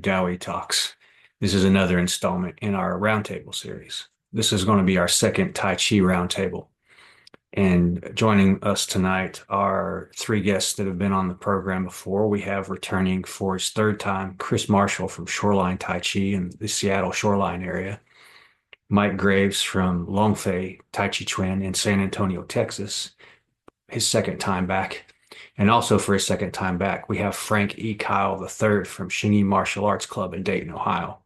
DAOI Talks. This is another installment in our roundtable series. This is going to be our second Tai Chi roundtable. And joining us tonight are three guests that have been on the program before. We have returning for his third time, Chris Marshall from Shoreline Tai Chi in the Seattle Shoreline area, Mike Graves from Longfei Tai Chi Chuan in San Antonio, Texas, his second time back. And also for his second time back, we have Frank E. Kyle III from Shingi Martial Arts Club in Dayton, Ohio.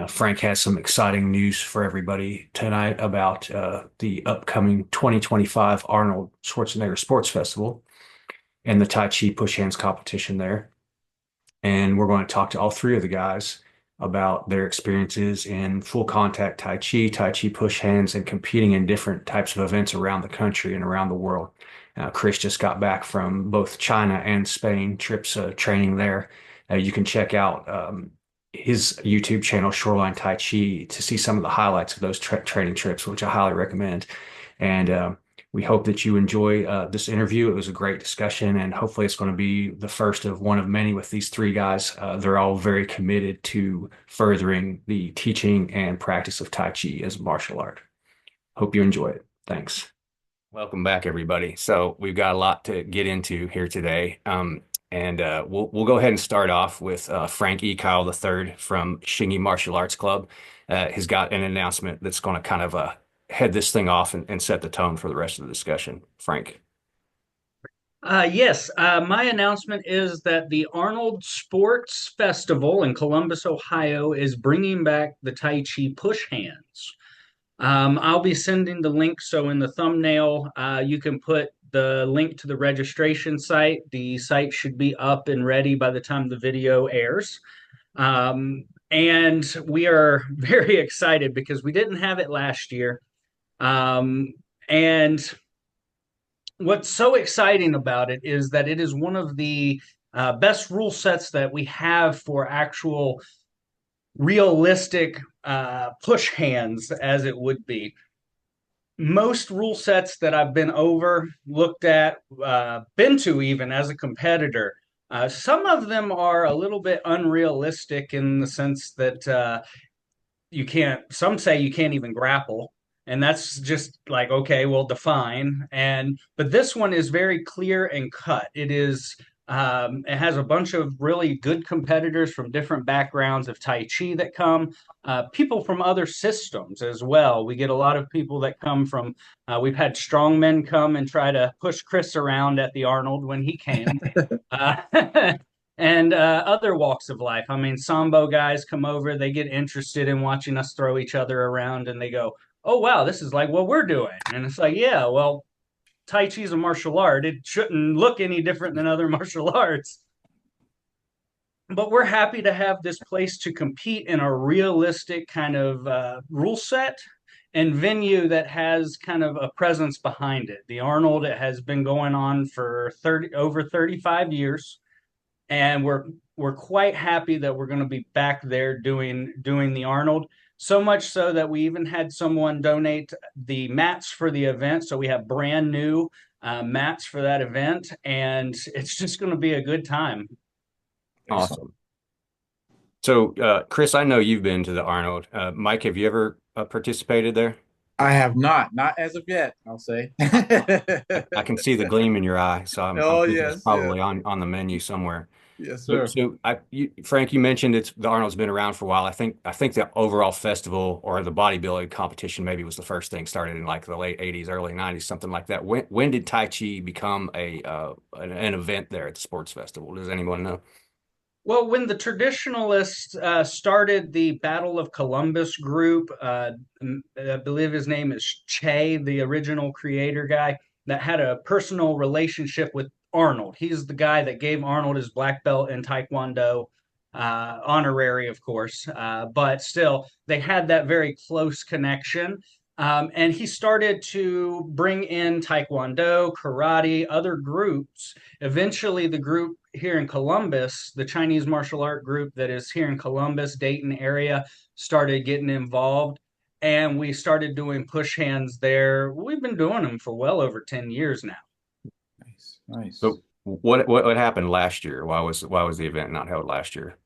Frank has some exciting news for everybody tonight about the upcoming 2025 Arnold Schwarzenegger Sports Festival and the Tai Chi push hands competition there. And we're going to talk to all three of the guys about their experiences in full contact Tai Chi push hands, and competing in different types of events around the country and around the world. Chris just got back from both China and Spain trips training there. You can check out his YouTube channel, Shoreline Tai Chi, to see some of the highlights of those training trips, which I highly recommend. And we hope that you enjoy this interview. It was a great discussion, and hopefully it's going to be the first of one of many with these three guys. They're all very committed to furthering the teaching and practice of Tai Chi as a martial art. Hope you enjoy it. Thanks. Welcome back, everybody. So we've got a lot to get into here today. We'll go ahead and start off with Frank E. Kyle III from Shingi Martial Arts Club. Has got an announcement that's going to kind of head this thing off and set the tone for the rest of the discussion. Frank. Yes, my announcement is that the Arnold Sports Festival in Columbus, Ohio, is bringing back the Tai Chi push hands. I'll be sending the link. So in the thumbnail, you can put the link to the registration site. The site should be up and ready by the time the video airs. And we are very excited because we didn't have it last year. And what's so exciting about it is that it is one of the best rule sets that we have for actual realistic push hands, as it would be. Most rule sets that I've been over, looked at, been to even as a competitor, some of them are a little bit unrealistic in the sense that you can't, some say you can't even grapple. And that's just like, okay, well, define. But this one is very clear and cut. It has a bunch of really good competitors from different backgrounds of Tai Chi that come, people from other systems as well. We get a lot of people that come from, we've had strongmen come and try to push Chris around at the Arnold when he came. Uh, and other walks of life. I mean, Sambo guys come over, they get interested in watching us throw each other around, and they go, "Oh, wow, this is like what we're doing." And it's like, yeah, well, Tai Chi is a martial art. It shouldn't look any different than other martial arts. But we're happy to have this place to compete in a realistic kind of rule set and venue that has kind of a presence behind it. The Arnold, it has been going on for over 35 years, and we're quite happy that we're going to be back there doing the Arnold. So much so that we even had someone donate the mats for the event. So we have brand new mats for that event, and it's just going to be a good time. Awesome. So, Chris, I know you've been to the Arnold. Mike, have you ever participated there? I have not as of yet, I'll say. I can see the gleam in your eye, so I'm Oh, thinking it's yes, yes, probably on the menu somewhere. yes, So, sir. so Frank, you mentioned the Arnold's been around for a while. I think the overall festival or the bodybuilding competition maybe was the first thing started in like the late '80s, early '90s, something like that. When did Tai Chi become an event there at the sports festival? Does anyone know? Well, when the traditionalists started the Battle of Columbus group, I believe his name is Che, the original creator guy, that had a personal relationship with Arnold. He's the guy that gave Arnold his black belt in Taekwondo, honorary, of course, but still, they had that very close connection. And he started to bring in Taekwondo, karate, other groups. Eventually, the group here in Columbus, the Chinese martial art group that is here in Columbus, Dayton area, started getting involved. And we started doing push hands there. We've been doing them for well over 10 years now. Nice, nice. So what happened last year? Why was the event not held last year?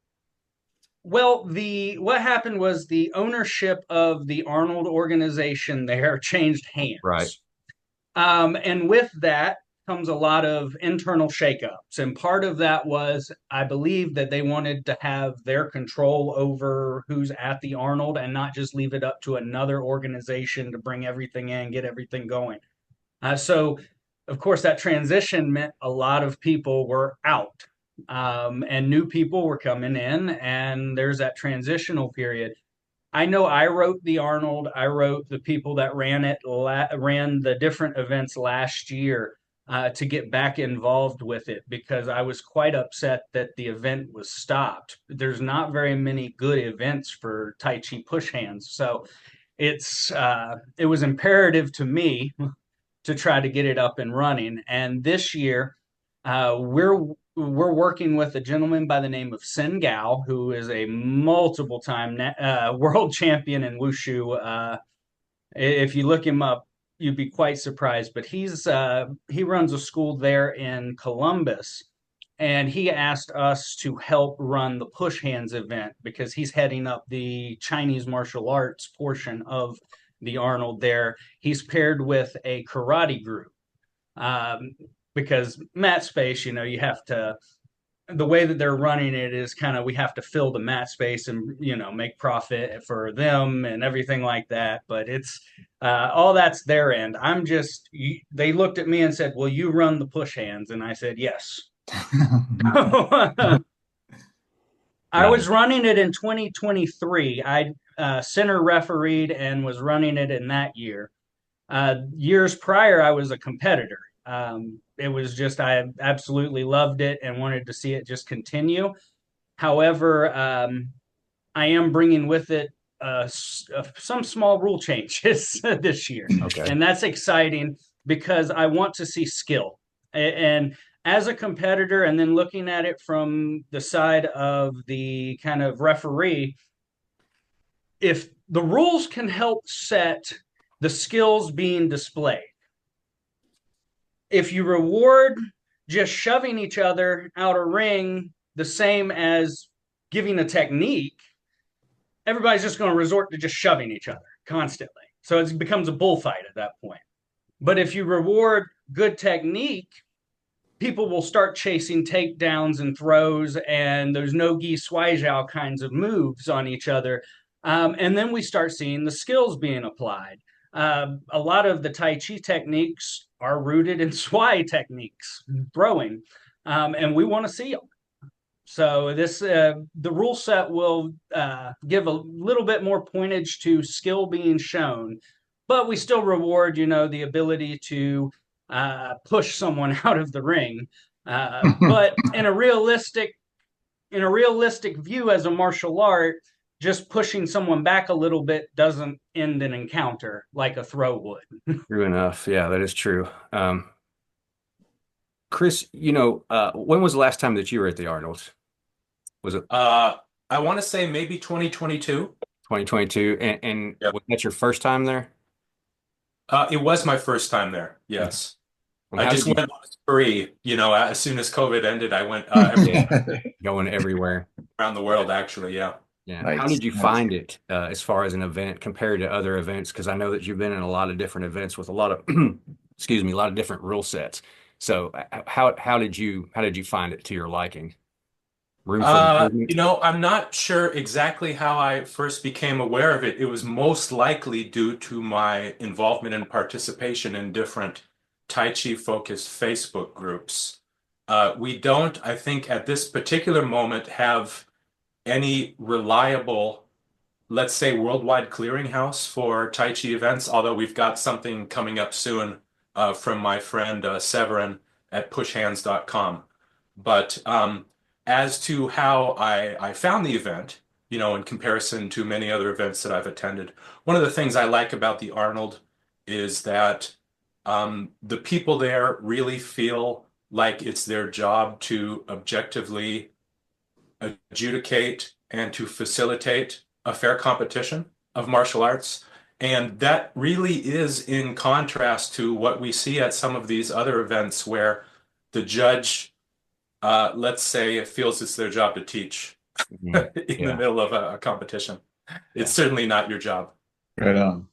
Well, the what happened was the ownership of the Arnold organization there changed Right. hands. And with that comes a lot of internal shakeups. And part of that was, I believe, that they wanted to have their control over who's at the Arnold and not just leave it up to another organization to bring everything in, get everything going. So, of course, that transition meant a lot of people were out, and new people were coming in, and there's that transitional period. I know I wrote the Arnold. I wrote the people that ran the different events last year to get back involved with it because I was quite upset that the event was stopped. There's not very many good events for Tai Chi push hands, so it was imperative to me to try to get it up and running. And this year, we're working with a gentleman by the name of Sen Gao, who is a multiple time world champion in wushu. If you look him up, you'd be quite surprised. But he runs a school there in Columbus, and he asked us to help run the push hands event because he's heading up the Chinese martial arts portion of the Arnold there. He's paired with a karate group, um, because mat space, you have to, the way that they're running it is kind of, we have to fill the mat space and make profit for them and everything like that. But it's all that's their end. They looked at me and said, "Will you run the push hands?" And I said, "Yes." I Nice. was running it in 2023. I center refereed and was running it in that year. Years prior, I was a competitor. It was just, I absolutely loved it and wanted to see it just continue. However, I am bringing with it some small rule changes this year. Okay. And that's exciting because I want to see skill. And as a competitor, and then looking at it from the side of the kind of referee, if the rules can help set the skills being displayed, if you reward just shoving each other out a ring the same as giving a technique, everybody's just going to resort to just shoving each other constantly. So it becomes a bullfight at that point. But if you reward good technique, people will start chasing takedowns and throws and those no gi swaijiao kinds of moves on each other. And then we start seeing the skills being applied. A lot of the Tai Chi techniques are rooted in swai techniques, throwing, and we want to see them. So the rule set will give a little bit more pointage to skill being shown, but we still reward, the ability to push someone out of the ring. But in a realistic view as a martial art, just pushing someone back a little bit doesn't end an encounter like a throw would. True enough. Yeah, that is true. Chris, when was the last time that you were at the Arnold? Was it I want to say maybe 2022. 2022? And Yep. was that your first time there? It was my first time there. Yes. And I how just did you went on a spree. As soon as COVID ended, I went going everywhere? around the world, actually. Yeah. Yeah. Nice, How did you nice. find it as far as an event compared to other events? Because I know that you've been in a lot of different events with a lot of, excuse me, a lot of different rule sets. So how did you find it to your liking? Room for improvement? I'm not sure exactly how I first became aware of it. It was most likely due to my involvement and participation in different Tai Chi focused Facebook groups. We don't, I think, at this particular moment have any reliable, let's say, worldwide clearinghouse for Tai Chi events, although we've got something coming up soon from my friend Severin at pushhands.com. But as to how I found the event, in comparison to many other events that I've attended, one of the things I like about the Arnold is that the people there really feel like it's their job to objectively adjudicate and to facilitate a fair competition of martial arts. And that really is in contrast to what we see at some of these other events where the judge, let's say, feels it's their job to teach Mhm. in the Yeah. middle of a competition. Yeah. It's certainly not your job. Right on.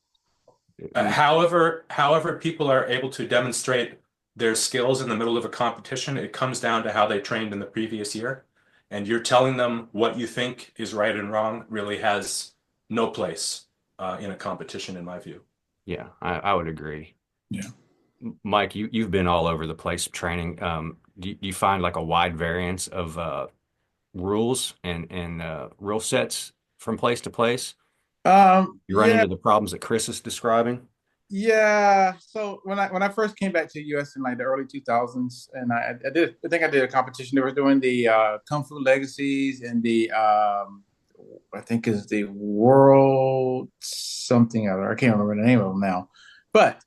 However, people are able to demonstrate their skills in the middle of a competition, it comes down to how they trained in the previous year. And you're telling them what you think is right and wrong really has no place in a competition, in my view. Yeah, I would agree. Yeah. Mike, you've been all over the place training. Do you find like a wide variance of rules and rule sets from place to place? You run Yeah, into the problems that Chris is describing? yeah. So when I first came back to the US in like the early 2000s, and I think I did a competition. They were doing the Kung Fu Legacies and the I think is the World something other. I can't remember the name of them now. But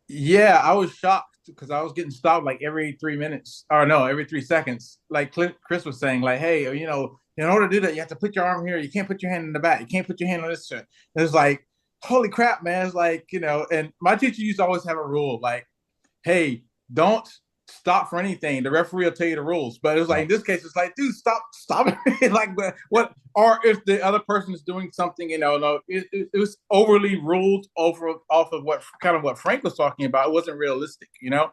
yeah, I was shocked because I was getting stopped like every 3 minutes, or no, every 3 seconds. Like Chris was saying, like, hey, in order to do that, you have to put your arm here. You can't put your hand in the back. You can't put your hand on this shirt. It's like, holy crap, man. It's like, and my teacher used to always have a rule like, hey, don't stop for anything. The referee will tell you the rules. But it was like, in this case, it's like, dude, stop it. Like, what, or if the other person is doing something, no, it was overly ruled off of what Frank was talking about. It wasn't realistic, Yeah.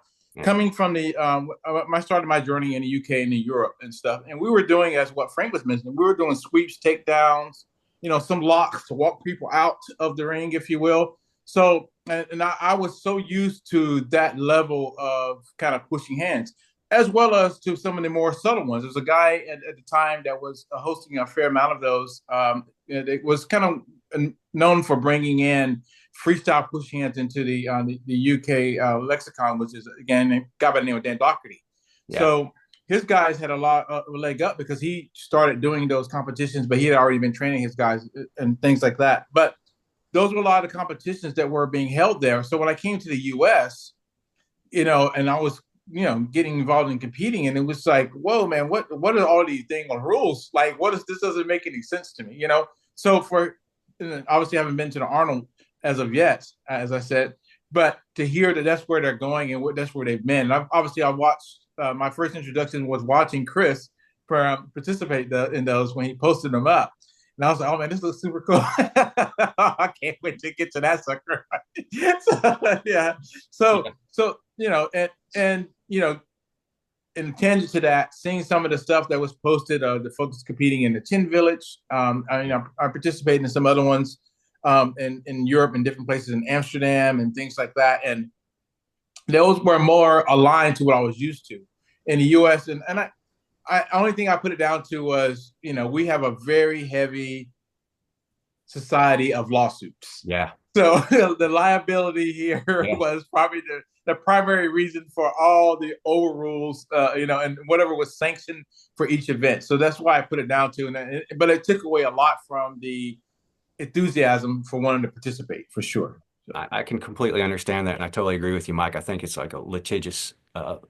Coming from I started my journey in the UK and in Europe and stuff. And we were doing, as what Frank was mentioning, we were doing sweeps, takedowns, some locks to walk people out of the ring, if you will. So, and I was so used to that level of kind of pushing hands, as well as to some of the more subtle ones. There was a guy at the time that was hosting a fair amount of those. It was kind of known for bringing in freestyle push hands into the UK lexicon, which is, again, a guy by the name of Dan Doherty. Yeah. So his guys had a lot of leg up because he started doing those competitions, but he had already been training his guys and things like that. But those were a lot of competitions that were being held there. So when I came to the US, and I was, getting involved in competing, and it was like, whoa, man, what are all these dang rules? Like, this doesn't make any sense to me, So obviously I haven't been to the Arnold as of yet, as I said, but to hear that that's where they're going and that's where they've been. And I watched, my first introduction was watching Chris participate in those when he posted them up. And I was like, oh man, this looks super cool. I can't wait to get to that sucker. So, yeah. So, in tangent to that, seeing some of the stuff that was posted, the folks competing in the Tin Village. I participated in some other ones in Europe and different places in Amsterdam and things like that. And those were more aligned to what I was used to in the US. And I only thing I put it down to was, we have a very heavy society of lawsuits. Yeah. So the liability here was probably the primary reason for all the overrules, and whatever was sanctioned for each event. So that's why I put it down to. But it took away a lot from the enthusiasm for wanting to participate, for sure. I can completely understand that, and I totally agree with you, Mike. I think it's like a litigious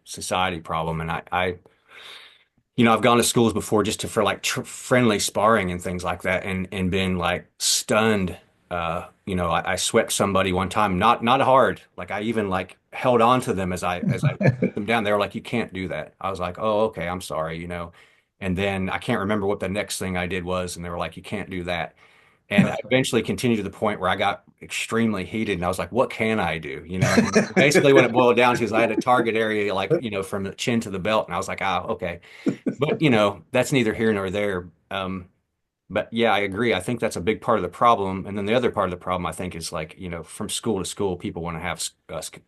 society problem, and I've gone to schools before just for like friendly sparring and things like that, and been like stunned. I swept somebody one time, not hard. Like I even like held on to them as I put them down. They were like, "You can't do that." I was like, "Oh, okay, I'm sorry," And then I can't remember what the next thing I did was, and they were like, "You can't do that." And I eventually continued to the point where I got extremely heated, and I was like, "What can I do?" And basically, what it boiled down to is I had a target area, like from the chin to the belt, and I was like, "Ah, okay." But that's neither here nor there. But yeah, I agree. I think that's a big part of the problem. And then the other part of the problem, I think, is like from school to school, people want to have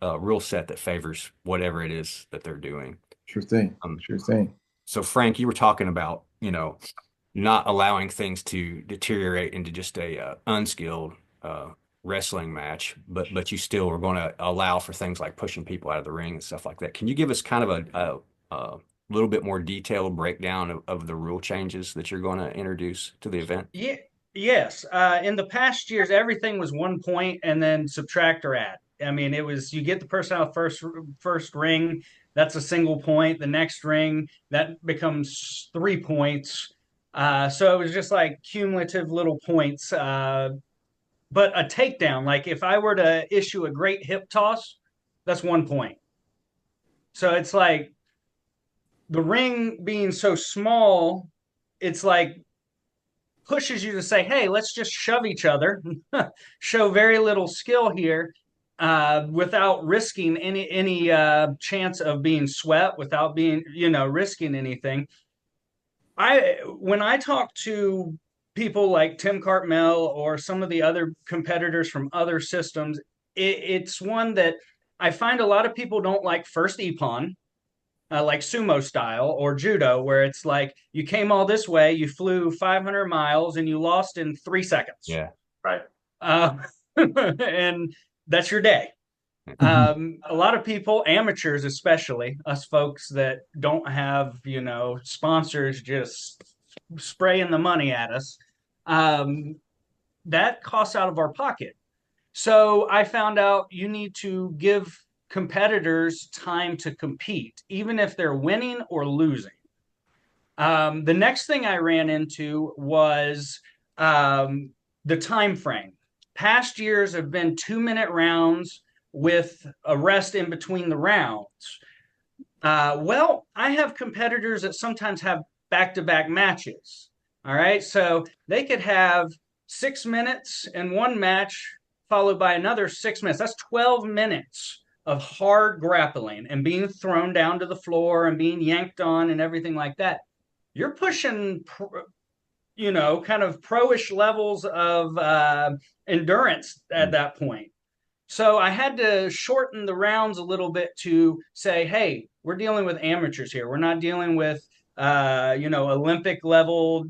a rule set that favors whatever it is that they're doing. Sure thing. Sure thing. So Frank, you were talking about not allowing things to deteriorate into just a unskilled wrestling match, but you still are going to allow for things like pushing people out of the ring and stuff like that. Can you give us kind of a little bit more detailed breakdown of the rule changes that you're going to introduce to the event? Yeah, yes. In the past years, everything was 1 point and then subtract or add. I mean, it was you get the person out of first ring, that's a single point. The next ring, that becomes 3 points. So it was just like cumulative little points. But a takedown, like if I were to issue a great hip toss, that's 1 point. So it's like the ring being so small, it's like pushes you to say, hey, let's just shove each other, show very little skill here, without risking any chance of being swept, without being, risking anything. When I talk to people like Tim Cartmel or some of the other competitors from other systems, it's one that I find a lot of people don't like first Ippon, like sumo style or judo, where it's like you came all this way, you flew 500 miles, and you lost in 3 seconds. Yeah. Right. And that's your day. A lot of people, amateurs especially, us folks that don't have, sponsors just spraying the money at us, that costs out of our pocket. So I found out you need to give competitors time to compete, even if they're winning or losing. The next thing I ran into was the time frame. Past years have been 2-minute rounds with a rest in between the rounds. Well, I have competitors that sometimes have back-to-back matches. All right, so they could have 6 minutes in one match, followed by another 6 minutes. That's 12 minutes of hard grappling and being thrown down to the floor and being yanked on and everything like that. You're pushing, kind of pro-ish levels of endurance at that point. So I had to shorten the rounds a little bit to say, hey, we're dealing with amateurs here. We're not dealing with, Olympic level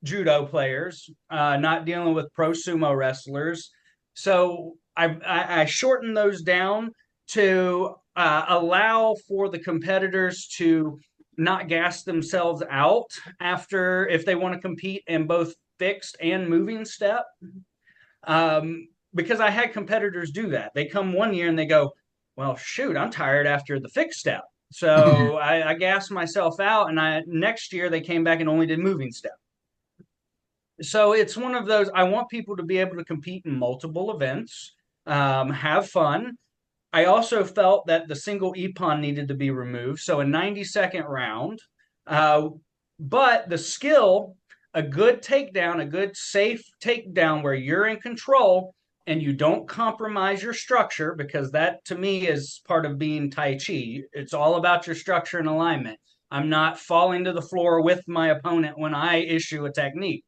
judo players, not dealing with pro sumo wrestlers. So I shortened those down to allow for the competitors to not gas themselves out after, if they want to compete in both fixed and moving step. Because I had competitors do that. They come one year and they go, well, shoot, I'm tired after the fixed step. So I gassed myself out, and next year they came back and only did moving step. So it's one of those, I want people to be able to compete in multiple events, have fun. I also felt that the single Ippon needed to be removed. So a 90-second round. But the skill, a good takedown, a good safe takedown where you're in control and you don't compromise your structure, because that to me is part of being Tai Chi. It's all about your structure and alignment. I'm not falling to the floor with my opponent when I issue a technique.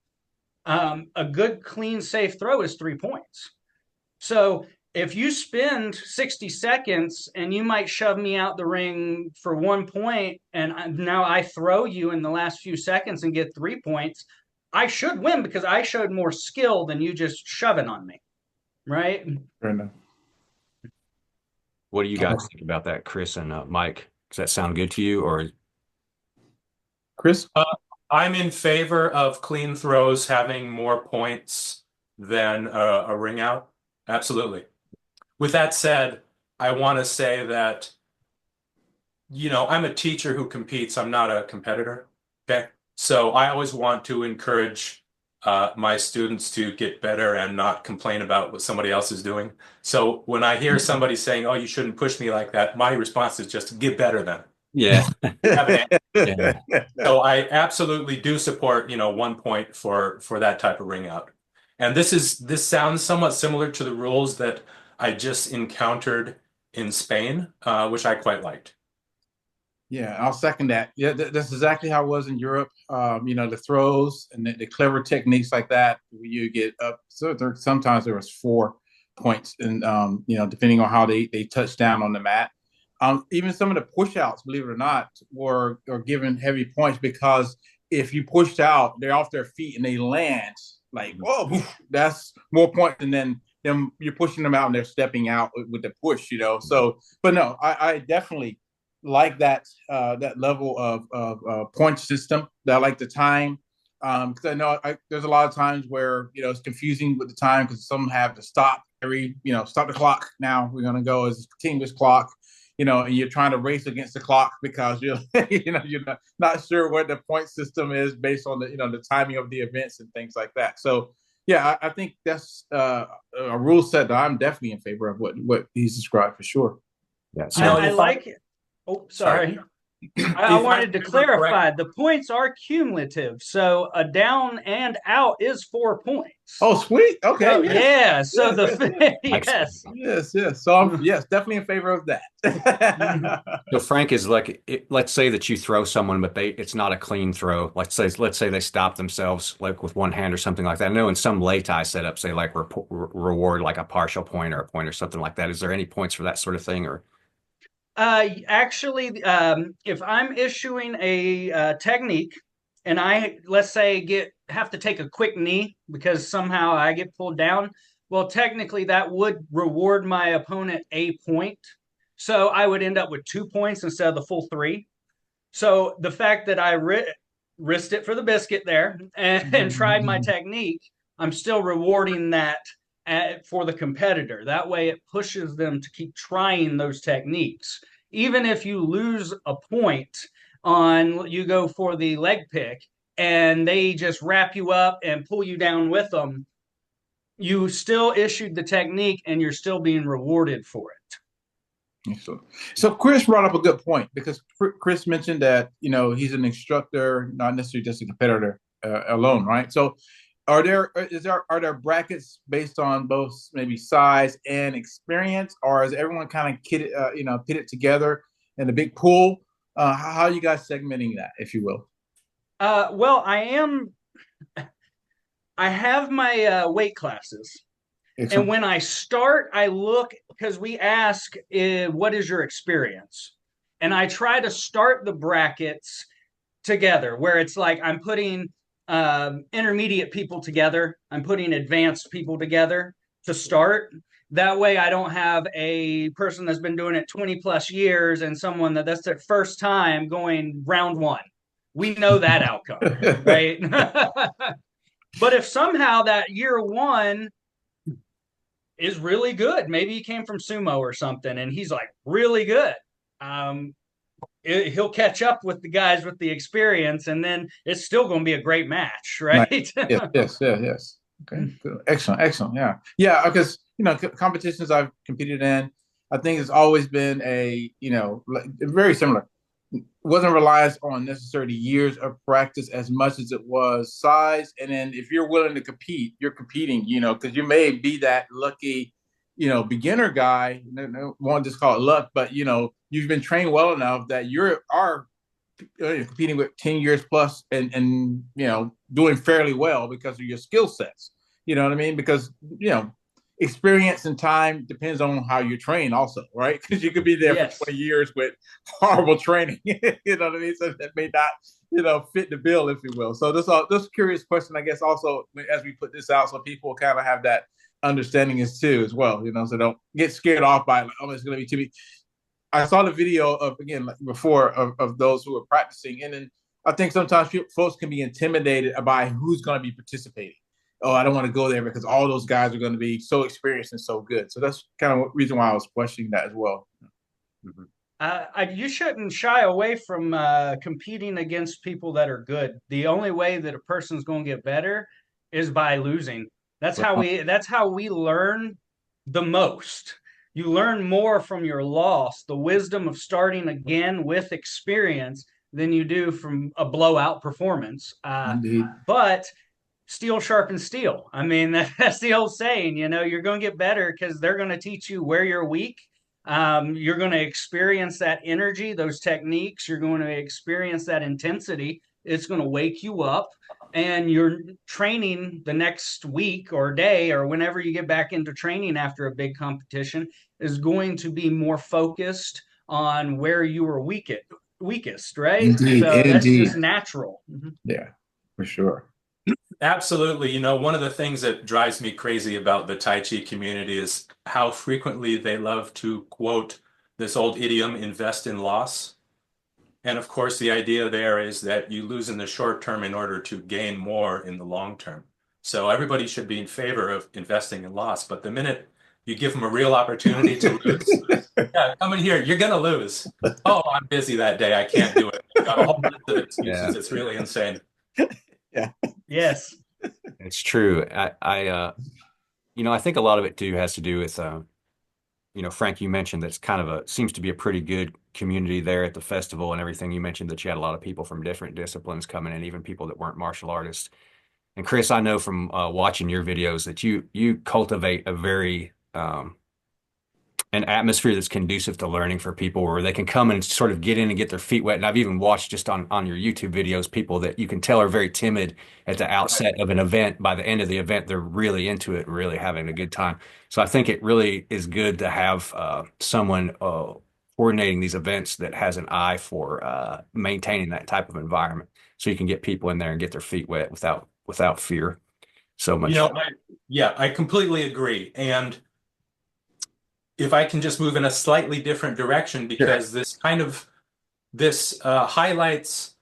A good, clean, safe throw is 3 points. So if you spend 60 seconds and you might shove me out the ring for 1 point, and now I throw you in the last few seconds and get 3 points, I should win because I showed more skill than you just shoving on me. Right? Fair enough. What do you guys think about that, Chris and Mike? Does that sound good to you, or Chris? I'm in favor of clean throws having more points than a ring out. Absolutely. With that said, I want to say that, I'm a teacher who competes. I'm not a competitor. Okay. So I always want to encourage my students to get better and not complain about what somebody else is doing. So when I hear somebody saying, oh, you shouldn't push me like that, my response is just get better then. yeah, Yeah. So I absolutely do support, 1 point for that type of ring out. And this sounds somewhat similar to the rules that I just encountered in Spain, which I quite liked. Yeah, I'll second that. Yeah, that's exactly how it was in Europe. The throws and the clever techniques like that, you get up. So sometimes there was 4 points, and depending on how they touch down on the mat. Even some of the push outs, believe it or not, were given heavy points, because if you pushed out, they're off their feet and they land like, whoa, that's more points than them you're pushing them out and they're stepping out with the push, So, but no, I definitely like that level of point system. That I like the time, because I know there's a lot of times where it's confusing with the time, because some have to stop stop the clock. Now we're gonna go as a continuous clock, and you're trying to race against the clock because you're you're not sure what the point system is based on the timing of the events and things like that. So yeah, I think that's a rule set that I'm definitely in favor of what he's described for sure. yeah. I like it. Oh, sorry. I If I wanted to remember clarify, correctly, the points are cumulative. So a down and out is 4 points. Oh, sweet. Okay. So Yes. yeah, so Yes. Yes. the Excellent. yes. Yes. Yes. So I'm yes, definitely in favor of that. So Frank is like, let's say that you throw someone, but it's not a clean throw. Let's say they stop themselves like with one hand or something like that. I know in some lay tie setups they like reward like a partial point or a point or something like that. Is there any points for that sort of thing or? Actually, if I'm issuing a technique and I, let's say, have to take a quick knee because somehow I get pulled down, well, technically that would reward my opponent a point. So I would end up with 2 points instead of the full three. So the fact that I risked it for the biscuit there and tried my technique, I'm still rewarding that for the competitor. That way, it pushes them to keep trying those techniques. Even if you lose a point on, you go for the leg pick and they just wrap you up and pull you down with them, you still issued the technique and you're still being rewarded for it. So Chris brought up a good point because Chris mentioned that he's an instructor, not necessarily just a competitor alone, right? So are there brackets based on both maybe size and experience, or is everyone kind of pitted together in a big pool? How are you guys segmenting that, if you will? Well, I have my weight classes. And when I start, I look because we ask, what is your experience? And I try to start the brackets together where it's like I'm putting intermediate people together, I'm putting advanced people together to start. That way, I don't have a person that's been doing it 20 plus years and someone that's their first time going round one. We know that outcome, right? But if somehow that year one is really good. Maybe he came from sumo or something, and he's like really good. He'll catch up with the guys with the experience, and then it's still going to be a great match, right? Nice. Yes. Okay, good. Excellent, excellent. Yeah, because competitions I've competed in, I think it's always been very similar. It wasn't reliant on necessarily years of practice as much as it was size. And then if you're willing to compete, you're competing, because you may be that lucky, beginner guy. Won't just call it luck, but you've been trained well enough that are competing with 10 years plus and doing fairly well because of your skill sets. You know what I mean? Because experience and time depends on how you train also, right? Because you could be there for 20 years with horrible training. You know what I mean? So that may not fit the bill, if you will. So this curious question, I guess, also as we put this out, so people kind of have that understanding as well, so don't get scared off by it's going to be too big. I saw the video of, again, like before, of those who are practicing, and then I think sometimes folks can be intimidated by who's going to be participating. Oh, I don't want to go there because all those guys are going to be so experienced and so good. So that's kind of the reason why I was questioning that as well. You shouldn't shy away from competing against people that are good. The only way that a person's going to get better is by losing. That's how we learn the most. You learn more from your loss, the wisdom of starting again with experience, than you do from a blowout performance. But steel sharpens steel. I mean, that's the old saying, you're going to get better because they're going to teach you where you're weak. You're going to experience that energy, those techniques. You're going to experience that intensity. It's going to wake you up. And your training the next week or day or whenever you get back into training after a big competition is going to be more focused on where you were weakest, right? Indeed, so indeed. That's just natural. Yeah, for sure. Absolutely. One of the things that drives me crazy about the Tai Chi community is how frequently they love to quote this old idiom, invest in loss. And of course, the idea there is that you lose in the short term in order to gain more in the long term. So everybody should be in favor of investing in loss. But the minute you give them a real opportunity to lose, come in here, you're going to lose. Oh, I'm busy that day. I can't do it. You've got a whole list of excuses. It's really insane. Yeah. Yes. It's true. I think a lot of it too has to do with Frank, you mentioned that's kind of seems to be a pretty good community there at the festival and everything. You mentioned that you had a lot of people from different disciplines coming in, even people that weren't martial artists. And Chris, I know from watching your videos that you cultivate a very an atmosphere that's conducive to learning for people where they can come and sort of get in and get their feet wet. And I've even watched just on your YouTube videos, people that you can tell are very timid at the outset of an event. By the end of the event, they're really into it and really having a good time. So I think it really is good to have someone coordinating these events that has an eye for maintaining that type of environment so you can get people in there and get their feet wet without fear so much. I completely agree. And if I can just move in a slightly different direction, because this highlights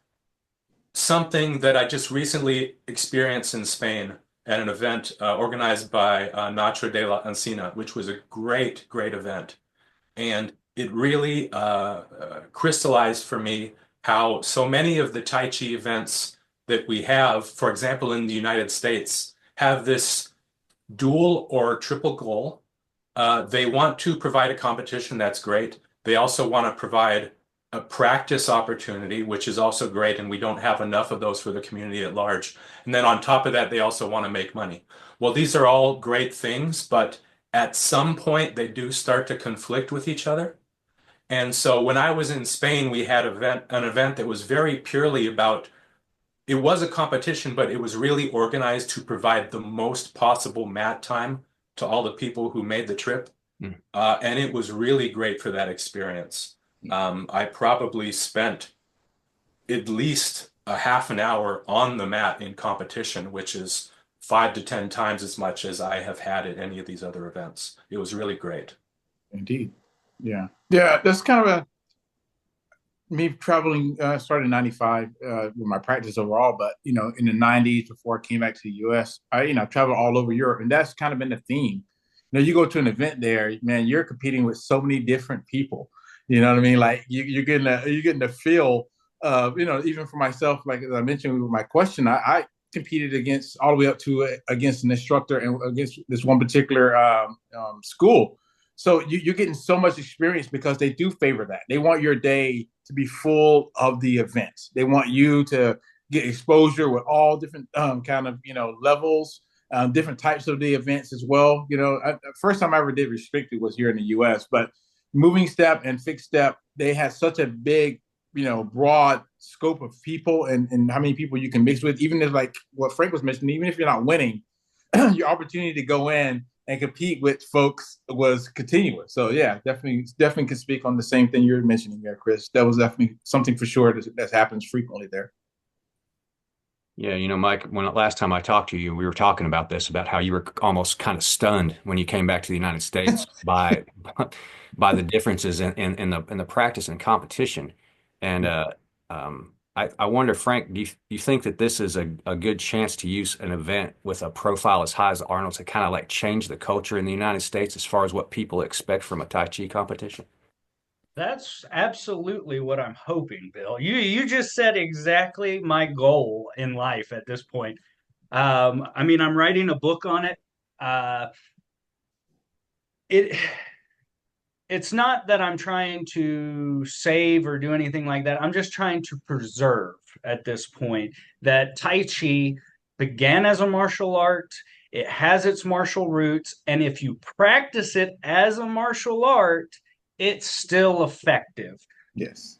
something that I just recently experienced in Spain at an event organized by Nacho de la Encina, which was a great event. And it really crystallized for me how so many of the Tai Chi events that we have, for example, in the United States, have this dual or triple goal. They want to provide a competition, that's great. They also want to provide a practice opportunity, which is also great, and we don't have enough of those for the community at large. And then on top of that, they also want to make money. Well, these are all great things, but at some point they do start to conflict with each other. And so when I was in Spain, we had an event that was very purely about, it was a competition, but it was really organized to provide the most possible mat time to all the people who made the trip. And it was really great for that experience. I probably spent at least a half an hour on the mat in competition, which is 5 to 10 times as much as I have had at any of these other events. It was really great. Indeed. Yeah. Yeah. That's kind of me traveling, started in 95 with my practice overall, but, in the 90s before I came back to the US, I traveled all over Europe, and that's kind of been the theme. You go to an event there, man, you're competing with so many different people. You know what I mean? Like you're getting the feel of, even for myself, like as I mentioned with my question, I competed against all the way up to against an instructor and against this one particular school. So you're getting so much experience because they do favor that. They want your day to be full of the events. They want you to get exposure with all different kind of levels, different types of the events as well. First time I ever did restricted was here in the U.S., but moving step and fixed step, they had such a big, broad scope of people and how many people you can mix with. Even if, like what Frank was mentioning, even if you're not winning, your opportunity to go in and compete with folks was continuous. So yeah, definitely can speak on the same thing you're mentioning there, Chris. That was definitely something for sure that happens frequently there. Yeah, Mike, when last time I talked to you, we were talking about this, about how you were almost kind of stunned when you came back to the United States by the differences in the practice and competition. And I wonder, Frank, do you think that this is a good chance to use an event with a profile as high as Arnold to kind of like change the culture in the United States as far as what people expect from a Tai Chi competition? That's absolutely what I'm hoping, Bill. You just said exactly my goal in life at this point. I mean, I'm writing a book on it. It it's not that I'm trying to save or do anything like that. I'm just trying to preserve at this point that Tai Chi began as a martial art. It has its martial roots. And if you practice it as a martial art, it's still effective. Yes,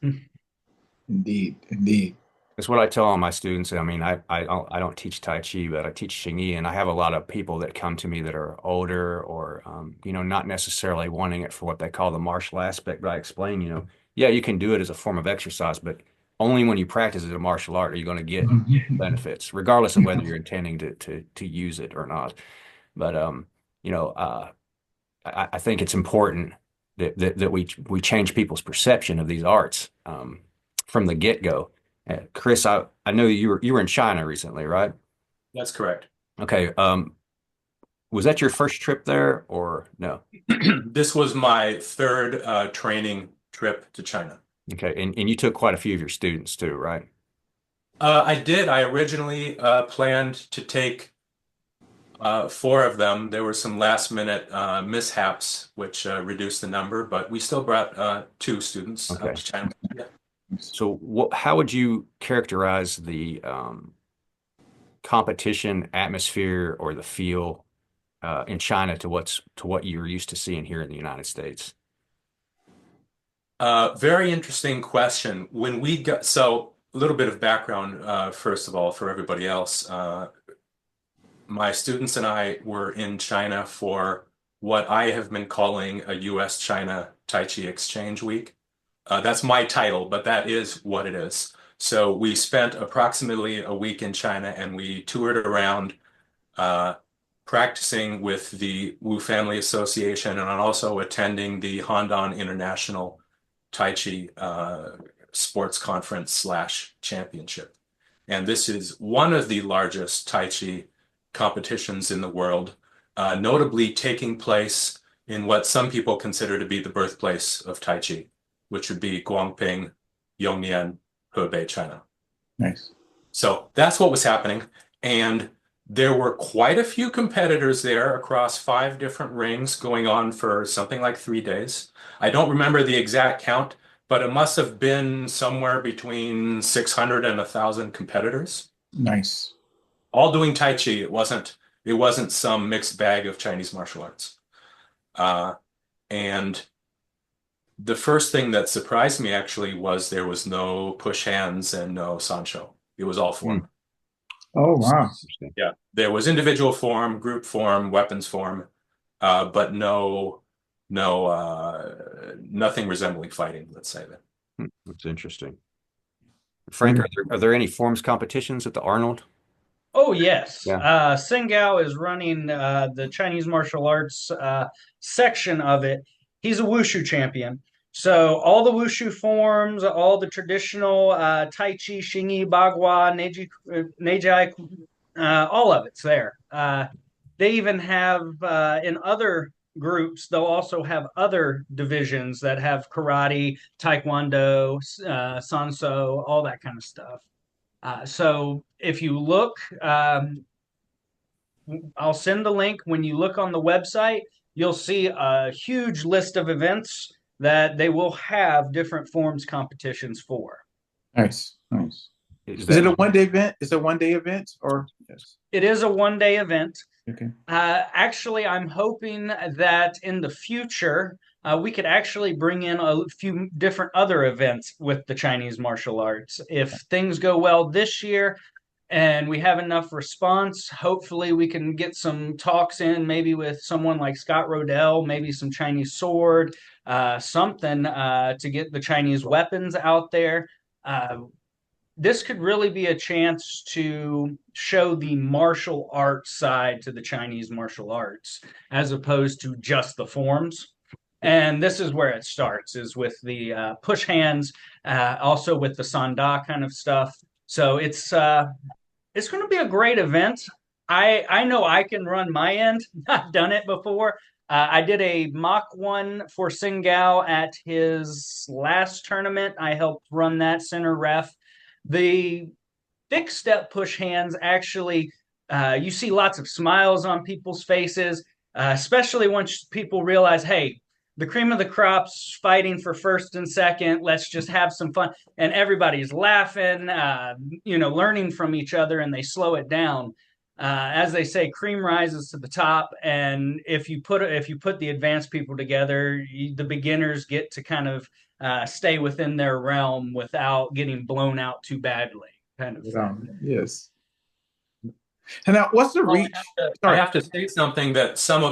indeed, indeed. That's what I tell all my students. I mean, I don't teach Tai Chi, but I teach Xing Yi, and I have a lot of people that come to me that are older or not necessarily wanting it for what they call the martial aspect. But I explain, yeah, you can do it as a form of exercise, but only when you practice as a martial art are you going to get benefits, regardless of whether you're intending to use it or not. But I think it's important that we change people's perception of these arts from the get-go. Chris, I know you were in China recently, right? That's correct. Okay. Was that your first trip there or no? This was my third training trip to China. Okay. And you took quite a few of your students too, right? I did. I originally planned to take Four of them. There were some last minute mishaps, which reduced the number, but we still brought two students Okay. out to China. Yeah. So how would you characterize the competition atmosphere or the feel in China to what you're used to seeing here in the United States? Very interesting question. When we got, so a little bit of background, first of all, for everybody else. My students and I were in China for what I have been calling a US-China Tai Chi Exchange Week. That's my title, but that is what it is. So we spent approximately a week in China and we toured around uh, practicing with the Wu Family Association and also attending the Handan International Tai Chi Sports Conference / Championship. And this is one of the largest Tai Chi competitions in the world, notably taking place in what some people consider to be the birthplace of Tai Chi, which would be Guangping, Yongnian, Hebei, China. Nice. So that's what was happening. And there were quite a few competitors there across 5 different rings going on for something like 3 days. I don't remember the exact count, but it must have been somewhere between 600 and 1,000 competitors, Nice. all doing Tai Chi. It wasn't some mixed bag of Chinese martial arts. And the first thing that surprised me actually was there was no push hands and no sanshou. It was all form. Oh, wow. Interesting. Yeah, there was individual form, group form, weapons form, but nothing resembling fighting, let's say that. That's interesting. Frank, are there any forms competitions at the Arnold? Oh, yes. Yeah. Singao is running the Chinese martial arts section of it. He's a wushu champion. So all the wushu forms, all the traditional Tai Chi, Xingyi, Bagua, Neji, all of it's there. They even have in other groups, they'll also have other divisions that have karate, taekwondo, sanso, all that kind of stuff. So if you look, I'll send the link. When you look on the website, you'll see a huge list of events that they will have different forms competitions for. Nice. Nice. Is Is it that a 1 day event? Is it a 1 day event or yes? It is a 1 day event. Okay. Actually, I'm hoping that in the future, we could actually bring in a few different other events with the Chinese martial arts. If things go well this year, and we have enough response. Hopefully, we can get some talks in, maybe with someone like Scott Rodell, maybe some Chinese sword, something to get the Chinese weapons out there. This could really be a chance to show the martial arts side to the Chinese martial arts, as opposed to just the forms. And this is where it starts, is with the push hands, also with the sanda kind of stuff. So it's going to be a great event. I know I can run my end. I've done it before. I did a mock one for Singao at his last tournament. I helped run that center ref. The fixed step push hands actually, you see lots of smiles on people's faces, especially once people realize, hey, the cream of the crops fighting for first and second. Let's just have some fun, and everybody's laughing, learning from each other, and they slow it down. As they say, cream rises to the top, and if you put the advanced people together, the beginners get to kind of stay within their realm without getting blown out too badly, kind of thing. Yes. And now, what's the Well, reach? I have to say something that some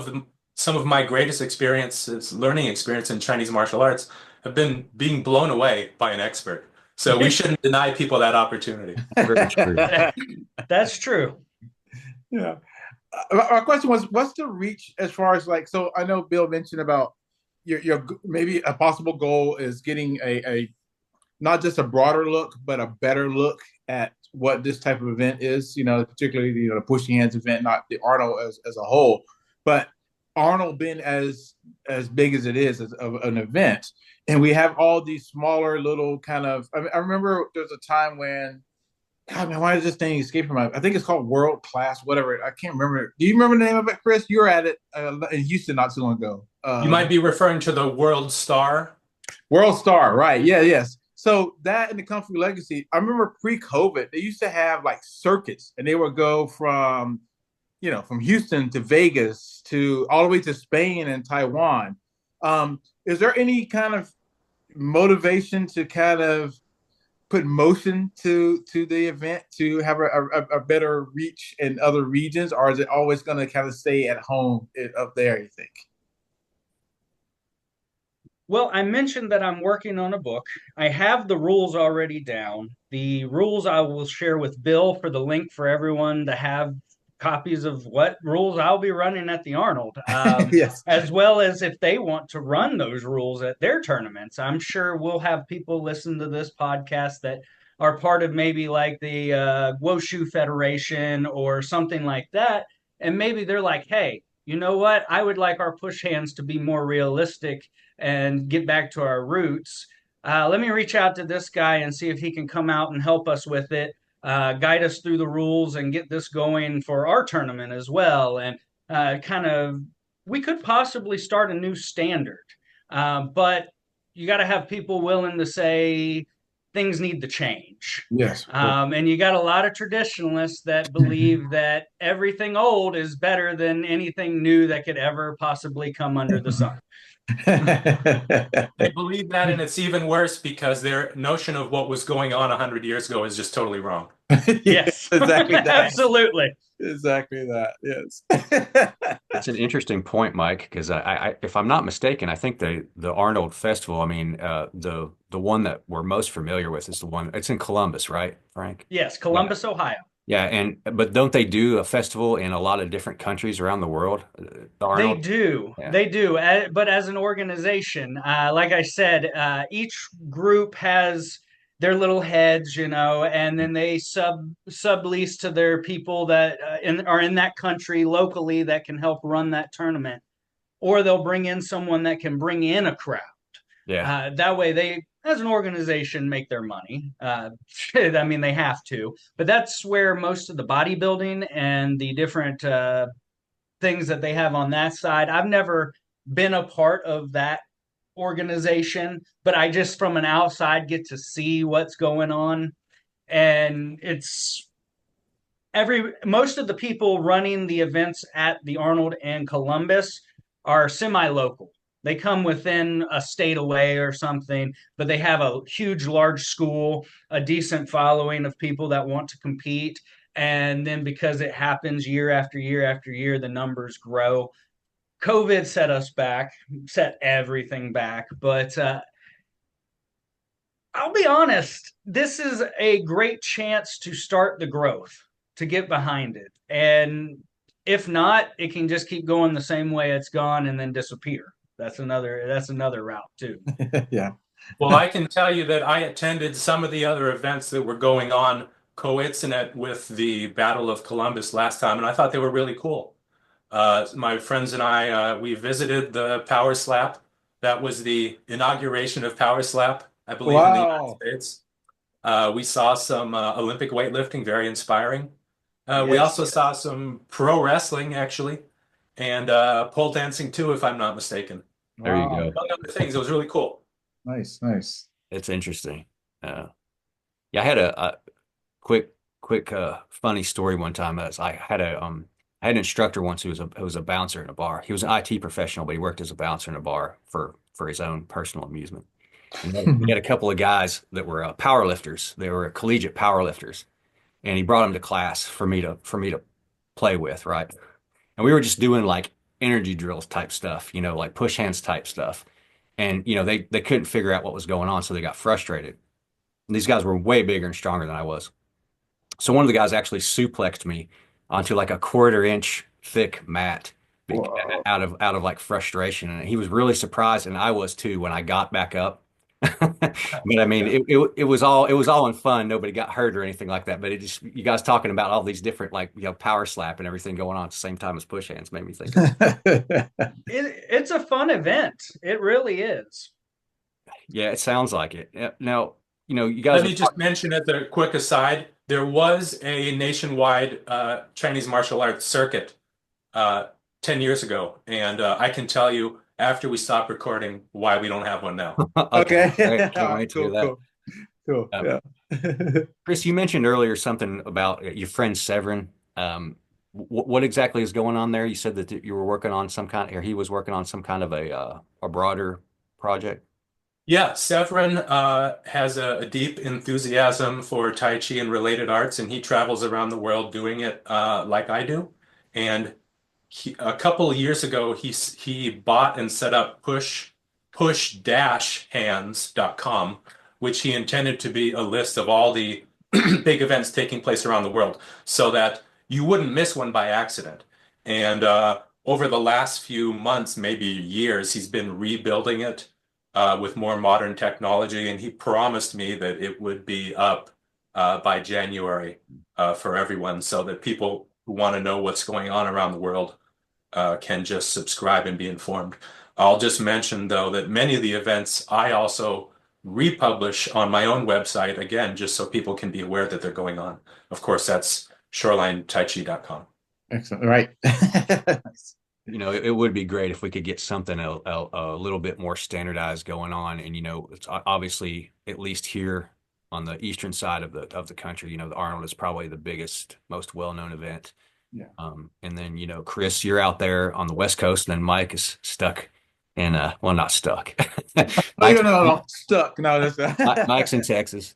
of my greatest experiences, learning experience in Chinese martial arts, have been being blown away by an expert. So we shouldn't deny people that opportunity. very true? That's true. Yeah. My question was, what's the reach as far as like? So I know Bill mentioned about your maybe a possible goal is getting a not just a broader look, but a better look at what this type of event is. Particularly the pushing hands event, not the Arnold as a whole, but Arnold being as big as it is as of an event, and we have all these smaller little kind of. I remember there's a time when God, man, why is this thing escaping my? I think it's called World Class, whatever. I can't remember. Do you remember the name of it, Chris? You were at it in Houston not too long ago. You might be referring to the World Star. World Star, right? Yeah, yes. So that and the Kung Fu Legacy, I remember pre-COVID, they used to have like circuits, and they would go from, from Houston to Vegas to all the way to Spain and Taiwan. Is there any kind of motivation to kind of put motion to the event to have a better reach in other regions, or is it always going to kind of stay at home up there, you think? Well, I mentioned that I'm working on a book. I have the rules already down. The rules I will share with Bill for the link for everyone to have copies of what rules I'll be running at the Arnold, Yes. as well as if they want to run those rules at their tournaments. I'm sure we'll have people listen to this podcast that are part of maybe like the Wushu Federation or something like that. And maybe they're like, hey, you know what? I would like our push hands to be more realistic and get back to our roots. Let me reach out to this guy and see if he can come out and help us with it, guide us through the rules, and get this going for our tournament as well. And we could possibly start a new standard, but you got to have people willing to say things need to change. Yes. And you got a lot of traditionalists that believe that everything old is better than anything new that could ever possibly come under the sun. They believe that, and it's even worse because their notion of what was going on 100 years ago is just totally wrong. Yes, exactly that. Absolutely. Exactly that. Yes. That's an interesting point, Mike, because if I'm not mistaken, I think the Arnold Festival, I mean, the one that we're most familiar with is the one, it's in Columbus, right, Frank? Yes, Columbus, Ohio. Yeah, but don't they do a festival in a lot of different countries around the world? The They Arnold? do. Yeah. They do. But as an organization, like I said, each group has their little heads, and then they sublease to their people that are in that country locally that can help run that tournament, or they'll bring in someone that can bring in a crowd. Yeah. That way, they, as an organization, make their money. I mean, they have to, but that's where most of the bodybuilding and the different things that they have on that side. I've never been a part of that organization, but I just from an outside get to see what's going on. And it's most of the people running the events at the Arnold and Columbus are semi-local. They come within a state away or something, but they have a huge, large school, a decent following of people that want to compete. And then because it happens year after year after year, the numbers grow. COVID set us back, set everything back. But I'll be honest, this is a great chance to start the growth, to get behind it. And if not, it can just keep going the same way it's gone and then disappear. That's another route too. Yeah. Well, I can tell you that I attended some of the other events that were going on coincident with the Battle of Columbus last time, and I thought they were really cool. My friends and I, we visited the Power Slap. That was the inauguration of Power Slap, I believe, in the United States. We saw some Olympic weightlifting, very inspiring. We also saw some pro wrestling, actually, and pole dancing too, if I'm not mistaken. There you go. Among other things, it was really cool. Nice, nice. It's interesting. Yeah, I had a quick funny story one time. As I had an instructor once who was a bouncer in a bar. He was an IT professional, but he worked as a bouncer in a bar for his own personal amusement. And he had a couple of guys that were power lifters. They were collegiate power lifters, and he brought them to class for me to play with, right? And we were just doing like energy drills type stuff, like push hands type stuff. And they couldn't figure out what was going on, so they got frustrated. And these guys were way bigger and stronger than I was. So one of the guys actually suplexed me onto like a 1/4 inch thick mat out of like frustration. And he was really surprised, and I was too when I got back up. But I mean, it was all in fun. Nobody got hurt or anything like that. But you guys talking about all these different like power slap and everything going on at the same time as push hands made me think. It's a fun event. It really is. Yeah, it sounds like it. Now, you guys Let are me just mention at the quick aside, there was a nationwide Chinese martial arts circuit uh, 10 years ago. And I can tell you after we stop recording why we don't have one now. okay, Okay. great. All Can't right, wait to hear cool, that. cool, cool. Uh, Yeah. Chris, you mentioned earlier something about your friend Severin. What exactly is going on there? You said that you were working on some kind, or he was working on some kind of a broader project. Yeah, Severin has a deep enthusiasm for Tai Chi and related arts, and he travels around the world doing it like I do. And a couple of years ago, he bought and set up push-hands.com, which he intended to be a list of all the big events taking place around the world, so that you wouldn't miss one by accident. And over the last few months, maybe years, he's been rebuilding it with more modern technology, and he promised me that it would be up by January for everyone, so that people who want to know what's going on around the world can just subscribe and be informed. I'll just mention, though, that many of the events I also republish on my own website, again, just so people can be aware that they're going on. Of course, that's shorelinetaichi.com. Excellent. Right. It would be great if we could get something a little bit more standardized going on. And, it's obviously, at least here on the eastern side of the country, the Arnold is probably the biggest, most well-known event. Yeah. And then, Chris, you're out there on the West Coast, and then Mike is stuck in, well, not stuck. No, no, stuck. No, that's Mike's in Texas.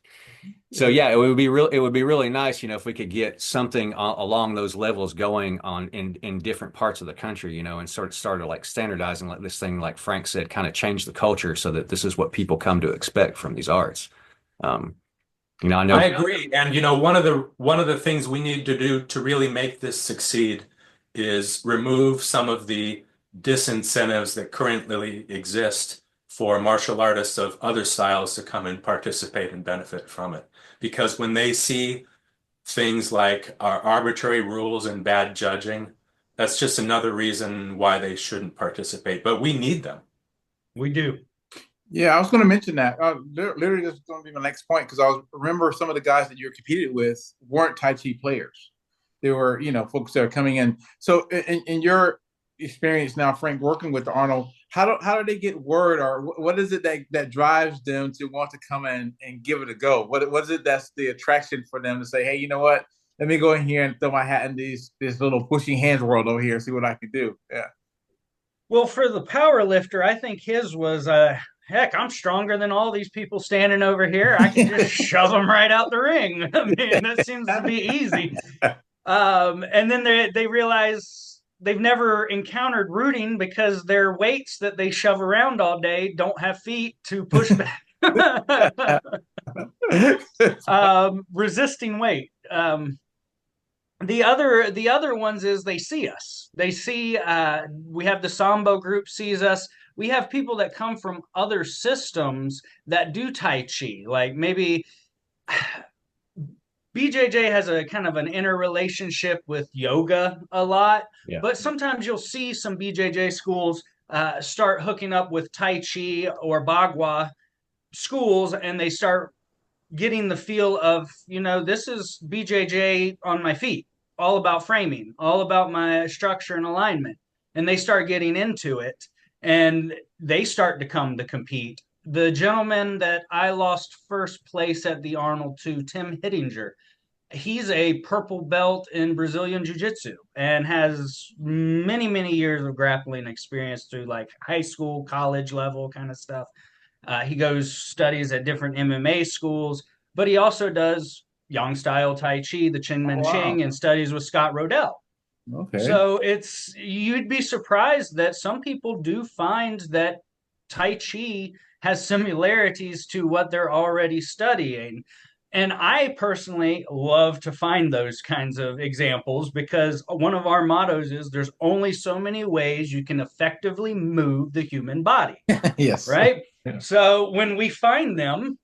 So yeah, it would be really nice, if we could get something along those levels going on in different parts of the country, and started like standardizing like this thing, like Frank said, kind of change the culture so that this is what people come to expect from these arts. Um, I know. I agree. And one of the things we need to do to really make this succeed is remove some of the disincentives that currently exist for martial artists of other styles to come and participate and benefit from it. Because when they see things like our arbitrary rules and bad judging, that's just another reason why they shouldn't participate. But we need them. We do. Yeah, I was going to mention that. Literally, this is going to be my next point because remember some of the guys that you competed with weren't Tai Chi players. They were, folks that are coming in. So, in your experience now, Frank, working with Arnold, how do they get word, or what is it that drives them to want to come in and give it a go? What is it that's the attraction for them to say, hey, you know what? Let me go in here and throw my hat in this little pushing hands world over here and see what I can do. Yeah. Well, for the power lifter, I think his was heck, I'm stronger than all these people standing over here. I can just shove them right out the ring. I mean, that seems to be easy. And then they realize they've never encountered rooting because their weights that they shove around all day don't have feet to push back. Resisting weight. The other ones is they see us. They see we have the Sambo group sees us. We have people that come from other systems that do Tai Chi. Like maybe BJJ has a kind of an interrelationship with yoga a lot, Yeah. but sometimes you'll see some BJJ schools start hooking up with Tai Chi or Bagua schools, and they start getting the feel of, this is BJJ on my feet, all about framing, all about my structure and alignment. And they start getting into it and they start to come to compete. The gentleman that I lost first place at the Arnold to, Tim Hittinger, he's a purple belt in Brazilian Jiu Jitsu and has many, many years of grappling experience through like high school, college level kind of stuff. He goes studies at different MMA schools, but he also does Yang style Tai Chi, the Ching Men Wow. Ching, and studies with Scott Rodell. Okay. So you'd be surprised that some people do find that Tai Chi has similarities to what they're already studying. And I personally love to find those kinds of examples because one of our mottos is there's only so many ways you can effectively move the human body. Yes. Right? Yeah. So when we find them,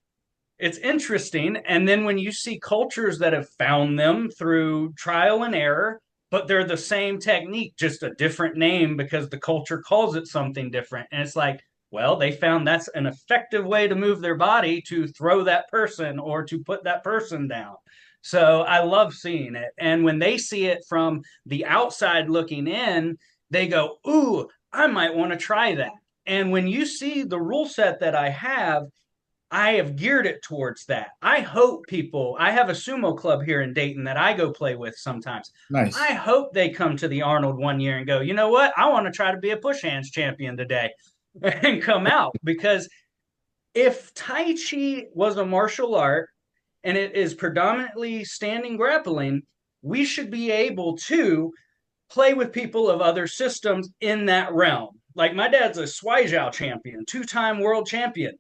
it's interesting. And then when you see cultures that have found them through trial and error, but they're the same technique, just a different name because the culture calls it something different. And it's like, Well, they found that's an effective way to move their body to throw that person or to put that person down. So I love seeing it. And when they see it from the outside looking in, they go, ooh, I might want to try that. And when you see the rule set that I have geared it towards that. I hope people, I have a sumo club here in Dayton that I go play with sometimes. Nice. I hope they come to the Arnold one year and go, you know what? I want to try to be a push hands champion today and come out. Because if Tai Chi was a martial art and it is predominantly standing grappling, we should be able to play with people of other systems in that realm. Like my dad's a Swai Jiao champion, 2-time world champion.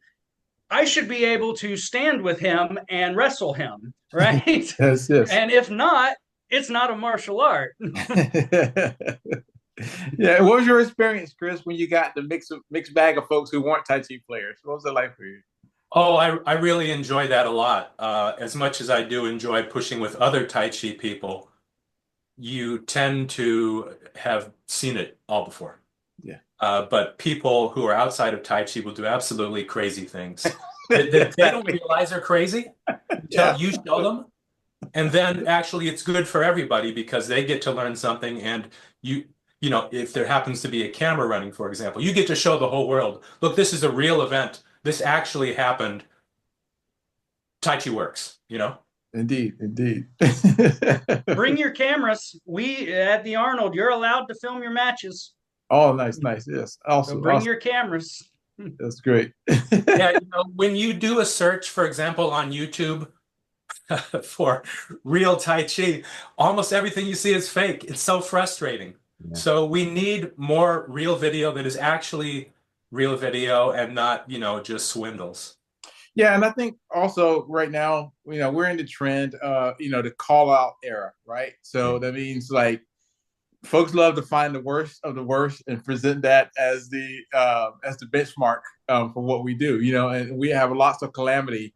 I should be able to stand with him and wrestle him, right? Yes, yes. And if not, it's not a martial art. Yeah. What was your experience, Chris, when you got the mixed bag of folks who weren't Tai Chi players? What was it like for you? Oh, I really enjoy that a lot. As much as I do enjoy pushing with other Tai Chi people, you tend to have seen it all before. Yeah. But people who are outside of Tai Chi will do absolutely crazy things. They don't realize they're crazy until you show them. And then actually it's good for everybody because they get to learn something. And you know, if there happens to be a camera running, for example, you get to show the whole world, look, this is a real event. This actually happened. Tai Chi works, you know? Indeed, indeed. Bring your cameras. We at the Arnold, you're allowed to film your matches. Oh, nice, nice. Yes. So bring your cameras. That's great. Yeah, you know, when you do a search, for example, on YouTube for real Tai Chi, almost everything you see is fake. It's so frustrating. Yeah. So we need more real video that is actually real video and not, you know, just swindles. Yeah, and I think also right now, you know, we're in the trend, you know, the call out era, right? So that means like folks love to find the worst of the worst and present that as the benchmark for what we do, you know, and we have lots of calamity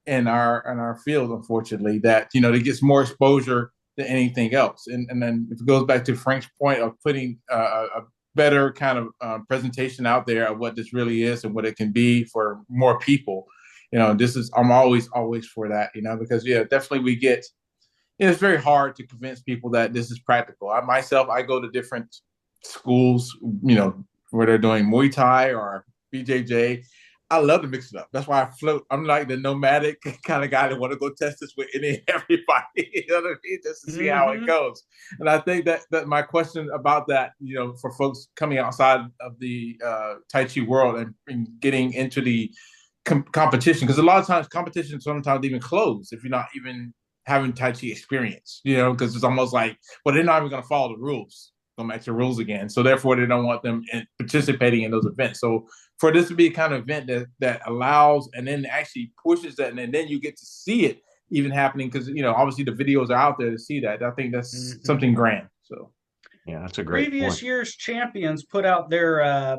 in our field, unfortunately, that, you know, it gets more exposure than anything else. And then if it goes back to Frank's point of putting a better kind of presentation out there of what this really is and what it can be for more people, you know, I'm always for that, you know, because yeah, definitely we get, you know, it's very hard to convince people that this is practical. I go to different schools, you know, where they're doing Muay Thai or BJJ. I love to mix it up. That's why I float. I'm like the nomadic kind of guy that want to go test this with everybody, you know what I mean? Just to see how it goes. And I think that my question about that, you know, for folks coming outside of the Tai Chi world and getting into the competition, because a lot of times competitions sometimes even close if you're not even having Tai Chi experience, you know, because it's almost like, well, they're not even going to follow the rules. Go back to rules again. So therefore, they don't want them participating in those events. So for this to be a kind of event that allows and then actually pushes that, and then you get to see it even happening, because, you know, obviously the videos are out there to see that. I think that's something grand. So yeah, that's a great Previous point. year's champions put out their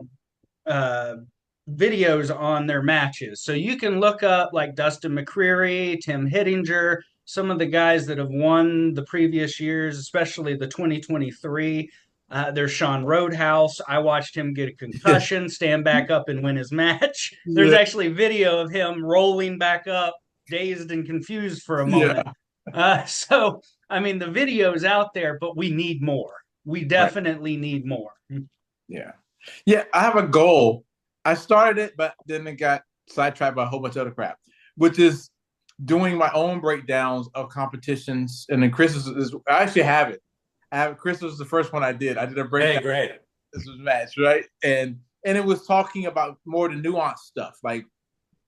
videos on their matches. So you can look up like Dustin McCreary, Tim Hittinger, some of the guys that have won the previous years, especially the 2023. There's Sean Roadhouse. I watched him get a concussion, stand back up and win his match. There's actually video of him rolling back up, dazed and confused for a moment. So, I mean, the video's out there, but we need more. We definitely need more. Yeah. Yeah, I have a goal. I started it, but then it got sidetracked by a whole bunch of other crap, which is doing my own breakdowns of competitions. And then Chris I actually have it. Chris was the first one I did. I did a breakdown. Hey, great. This was match, right? And it was talking about more the nuanced stuff. Like,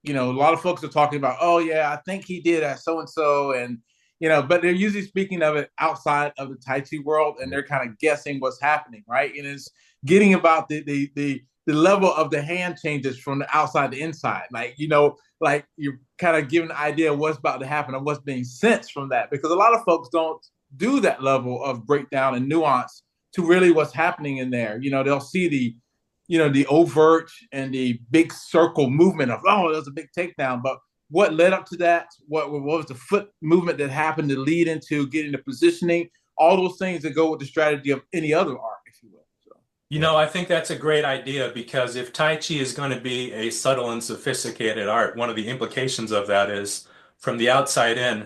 you know, a lot of folks are talking about, oh yeah, I think he did at so-and-so. And, you know, but they're usually speaking of it outside of the Tai Chi world, and they're kind of guessing what's happening, right? And it's getting about the level of the hand changes from the outside to inside. Like, you know, like you're kind of giving an idea of what's about to happen and what's being sensed from that. Because a lot of folks don't do that level of breakdown and nuance to really what's happening in there. You know, they'll see the overt and the big circle movement of, oh, there's a big takedown. But what led up to that? What was the foot movement that happened to lead into getting the positioning? All those things that go with the strategy of any other art, if you will. So You know, I think that's a great idea because if Tai Chi is going to be a subtle and sophisticated art, one of the implications of that is from the outside in,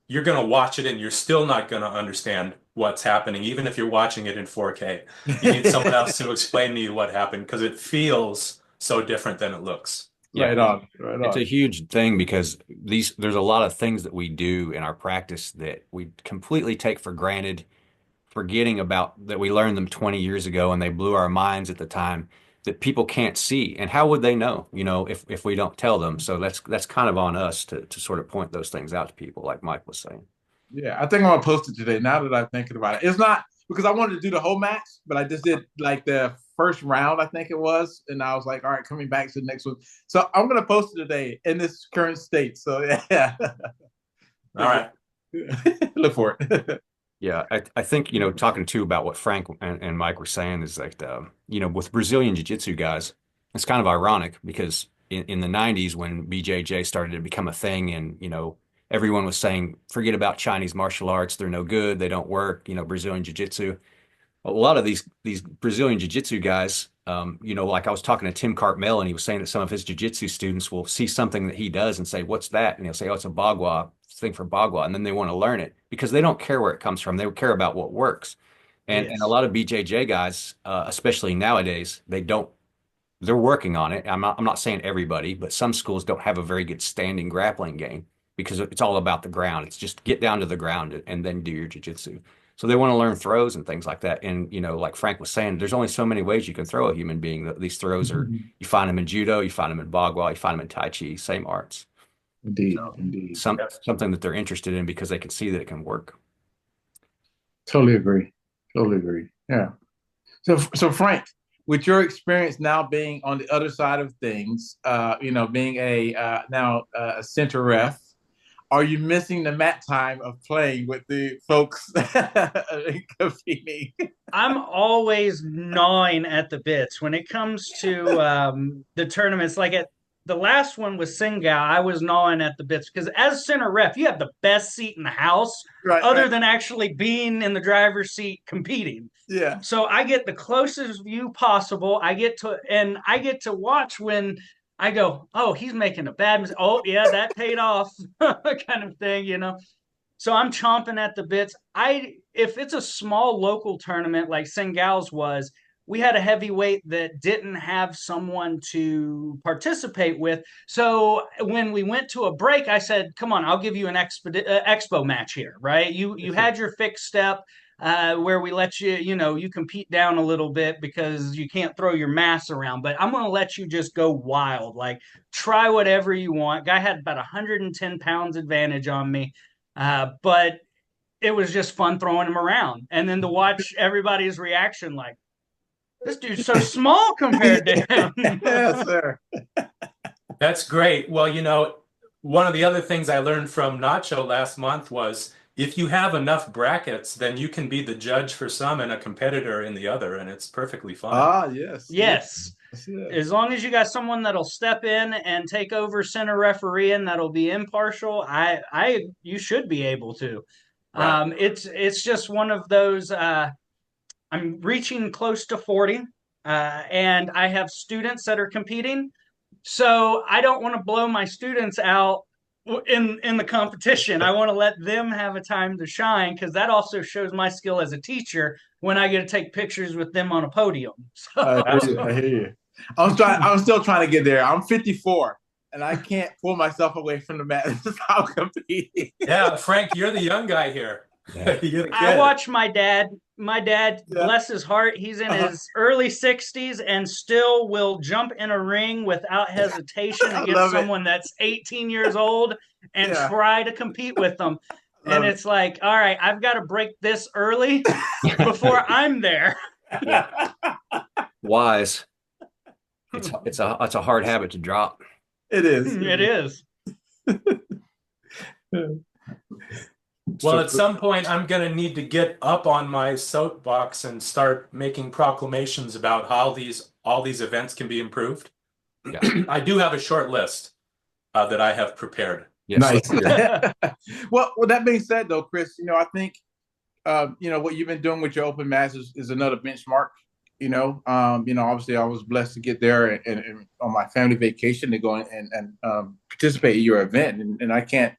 you're going to watch it and you're still not going to understand what's happening, even if you're watching it in 4K. You need someone else to explain to you what happened because it feels so different than it looks. Yeah, Right on, right it's a on. huge thing because there's a lot of things that we do in our practice that we completely take for granted, forgetting about that we learned them 20 years ago and they blew our minds at the time that people can't see. And how would they know, if we don't tell them? So that's kind of on us to sort of point those things out to people, like Mike was saying. Yeah, I think I'm gonna post it today. Now that I'm thinking about it, it's not because I wanted to do the whole match, but I just did like the first round, I think it was, and I was like, all right, coming back to the next one. So I'm gonna post it today in this current state. So yeah, All right. look for it. Yeah, I think, talking too about what Frank and Mike were saying is like, with Brazilian Jiu-Jitsu guys, it's kind of ironic because in the 90s when BJJ started to become a thing and, everyone was saying, forget about Chinese martial arts, they're no good, they don't work, Brazilian Jiu-Jitsu. A lot of these Brazilian jiu-jitsu guys, like I was talking to Tim Cartmel, and he was saying that some of his jiu-jitsu students will see something that he does and say, "What's that?" And he'll say, "Oh, it's a bagua thing for bagua," and then they want to learn it because they don't care where it comes from. They care about what works. And a Yes. lot of BJJ guys, especially nowadays, they don't. They're working on it. I'm not saying everybody, but some schools don't have a very good standing grappling game because it's all about the ground. It's just get down to the ground and then do your jiu-jitsu. So they want to learn throws and things like that. And, like Frank was saying, there's only so many ways you can throw a human being. These throws are, you find them in judo, you find them in bagua, you find them in tai chi, same arts. Indeed, So indeed. something that they're interested in because they can see that it can work. Totally agree. Totally agree. Yeah. So Frank, with your experience now being on the other side of things, being a now a center ref, are you missing the mat time of playing with the folks competing? I'm always gnawing at the bits when it comes to the tournaments. Like at the last one with Singal, I was gnawing at the bits because as center ref, you have the best seat in the house, Right, other right. than actually being in the driver's seat competing. Yeah. So I get the closest view possible. I get to watch when I go, oh, he's making a bad mistake. Oh, yeah, that paid off, kind of thing. So I'm chomping at the bits. If it's a small local tournament like Singals was, we had a heavyweight that didn't have someone to participate with. So when we went to a break, I said, "Come on, I'll give you an expo match here, right? You had your fixed step." Where we let you compete down a little bit because you can't throw your mass around, but I'm going to let you just go wild, like try whatever you want. Guy had about 110 pounds advantage on me, but it was just fun throwing him around. And then to watch everybody's reaction, like, this dude's so small compared to him. Yes, sir. That's great. Well, one of the other things I learned from Nacho last month was if you have enough brackets, then you can be the judge for some and a competitor in the other, and it's perfectly fine. Ah, yes. Yes. Yes. As long as you got someone that'll step in and take over center refereeing that'll be impartial, you should be able to. Right. It's just one of those. I'm reaching close to 40, and I have students that are competing. So I don't want to blow my students out in the competition. I want to let them have a time to shine because that also shows my skill as a teacher when I get to take pictures with them on a podium. I So, hear you. I hear you. I'm still trying to get there. I'm 54 and I can't pull myself away from the mat. This is how I'm competing. Yeah, Frank, you're the young guy here. Yeah. You're the I kid. watch my dad. My dad, Yeah. bless his heart, he's in his early 60s and still will jump in a ring without hesitation I against love it. someone that's 18 years old and Yeah. try to compete with them. Love And it. it's like, all right, I've got to break this early before I'm there. Wise. It's a hard habit to drop. It is. It is. Well, at some point, I'm going to need to get up on my soapbox and start making proclamations about how all these events can be improved. Yeah. I do have a short list that I have prepared. Yes. Nice. Well, that being said, though, Chris, I think what you've been doing with your open masters is another benchmark. Obviously I was blessed to get there and on my family vacation to go and participate in your event. And I can't,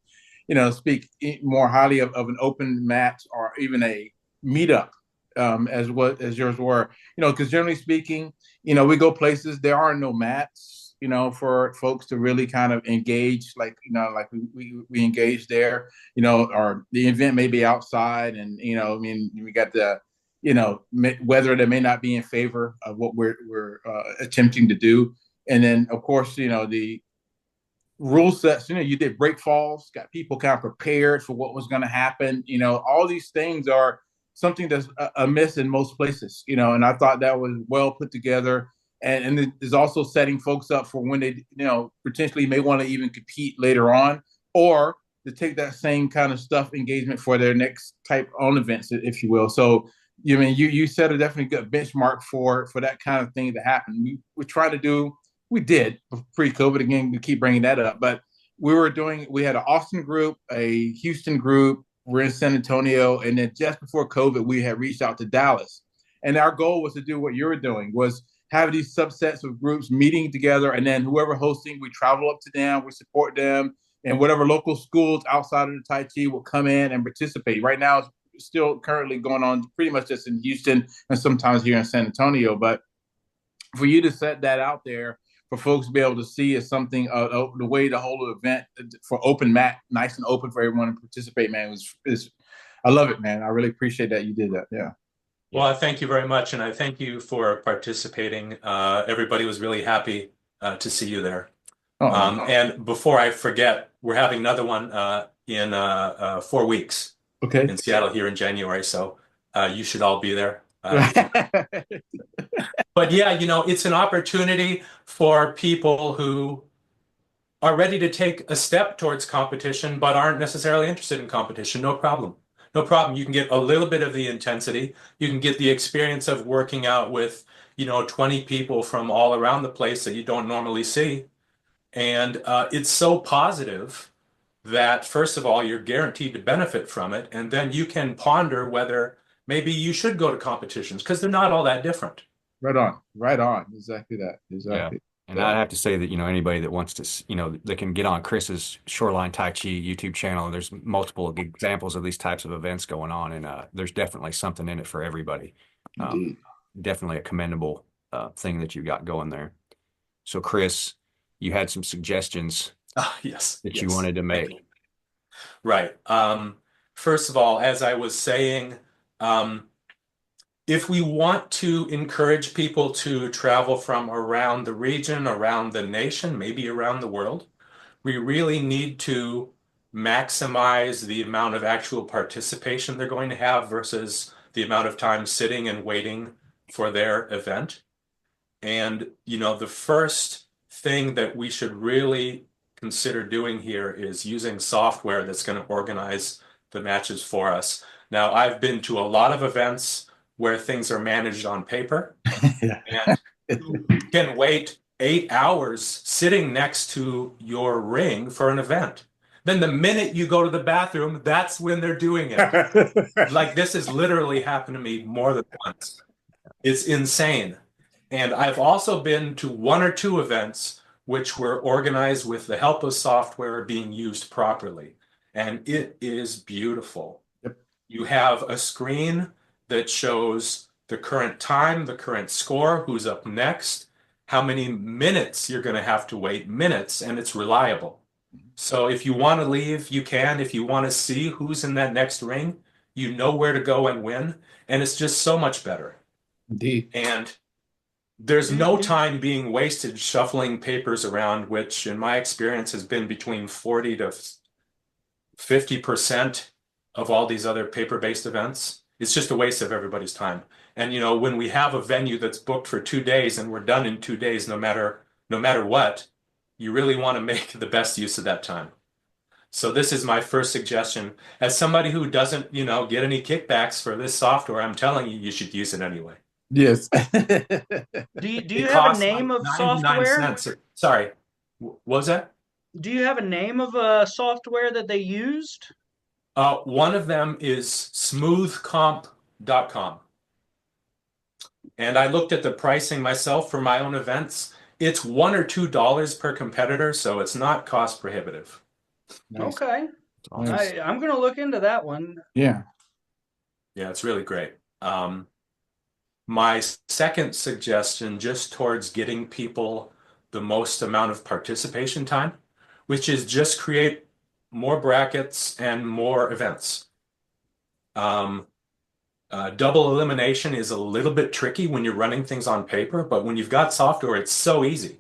speak more highly of an open mat or even a meetup as yours were, because generally speaking, we go places, there are no mats, for folks to really kind of engage, like, like we engage there, or the event may be outside and, I mean, we got the, weather that may not be in favor of what we're attempting to do. And then, of course, the rule sets, you did break falls, got people kind of prepared for what was going to happen. All these things are something that's amiss in most places, and I thought that was well put together. And it is also setting folks up for when they, potentially may want to even compete later on, or to take that same kind of stuff engagement for their next type on events, if you will. So you set a definitely good benchmark for that kind of thing to happen. We try to do, we did pre-COVID, again, we keep bringing that up, but we had an Austin group, a Houston group, we're in San Antonio, and then just before COVID, we had reached out to Dallas. And our goal was to do what you were doing, was have these subsets of groups meeting together, and then whoever hosting, we travel up to them, we support them, and whatever local schools outside of the Tai Chi will come in and participate. Right now, it's still currently going on pretty much just in Houston and sometimes here in San Antonio. But for you to set that out there for folks to be able to see is something, the way the whole event for open mat, nice and open for everyone to participate, man, I love it, man. I really appreciate that you did that. Yeah. Well, thank you very much, and I thank you for participating. Everybody was really happy to see you there. And before I forget, we're having another one in 4 weeks. Okay. In Seattle here in January, so you should all be there. But yeah, it's an opportunity for people who are ready to take a step towards competition, but aren't necessarily interested in competition. No problem. No problem. You can get a little bit of the intensity. You can get the experience of working out with, 20 people from all around the place that you don't normally see. And it's so positive that, first of all, you're guaranteed to benefit from it. And then you can ponder whether maybe you should go to competitions, because they're not all that different. Right on. Right on. Exactly that. Exactly. Yeah. And I'd have to say that, anybody that wants to, they can get on Chris's Shoreline Tai Chi YouTube channel. There's multiple examples of these types of events going on, and there's definitely something in it for everybody. Definitely a commendable thing that you got going there. So, Chris, you had some suggestions Yes, that you wanted to make. Right. First of all, as I was saying, if we want to encourage people to travel from around the region, around the nation, maybe around the world, we really need to maximize the amount of actual participation they're going to have versus the amount of time sitting and waiting for their event. And, the first thing that we should really consider doing here is using software that's going to organize the matches for us. Now, I've been to a lot of events where things are managed on paper, and you can wait 8 hours sitting next to your ring for an event. Then the minute you go to the bathroom, that's when they're doing it. Like, this has literally happened to me more than once. It's insane. And I've also been to 1 or 2 events which were organized with the help of software being used properly. And it is beautiful. Yep. You have a screen that shows the current time, the current score, who's up next, how many minutes you're going to have to wait, minutes, and it's reliable. So if you want to leave, you can. If you want to see who's in that next ring, you know where to go and win. And it's just so much better. Indeed. And there's no time being wasted shuffling papers around, which in my experience has been between 40 to 50% of all these other paper-based events. It's just a waste of everybody's time. And when we have a venue that's booked for 2 days and we're done in 2 days, no matter what, you really want to make the best use of that time. So this is my first suggestion. As somebody who doesn't, get any kickbacks for this software, I'm telling you, you should use it anyway. Yes. Do you have a name of software? Sorry, what was that? Do you have a name of a software that they used? One of them is smoothcomp.com. And I looked at the pricing myself for my own events. It's $1 or $2 per competitor, so it's not cost prohibitive. Nice. Okay. Nice. I'm going to look into that one. Yeah. Yeah, it's really great. My second suggestion, just towards getting people the most amount of participation time, which is just create more brackets and more events. Double elimination is a little bit tricky when you're running things on paper, but when you've got software, it's so easy.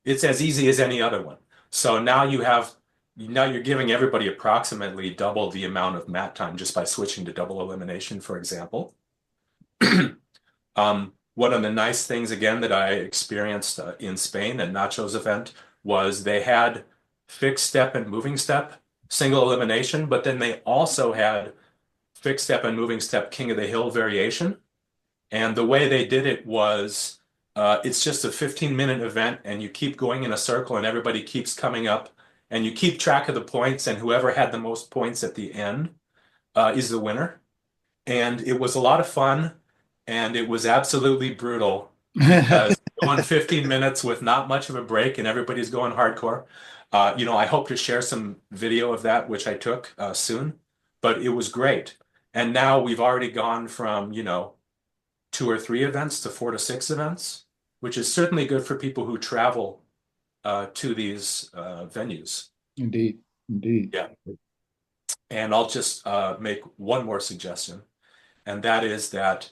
It's as easy as any other one. So now you're giving everybody approximately double the amount of mat time just by switching to double elimination, for example. One of the nice things, again, that I experienced in Spain at Nacho's event was they had fixed step and moving step, single elimination, but then they also had fixed step and moving step king of the hill variation. And the way they did it was it's just a 15-minute event, and you keep going in a circle, and everybody keeps coming up, and you keep track of the points, and whoever had the most points at the end is the winner. And it was a lot of fun, and it was absolutely brutal because going 15 minutes with not much of a break, and everybody's going hardcore. I hope to share some video of that, which I took soon, but it was great. And now we've already gone from, 2 or 3 events to 4 to 6 events, which is certainly good for people who travel to these venues. Indeed. Indeed. Yeah. And I'll just make one more suggestion, and that is that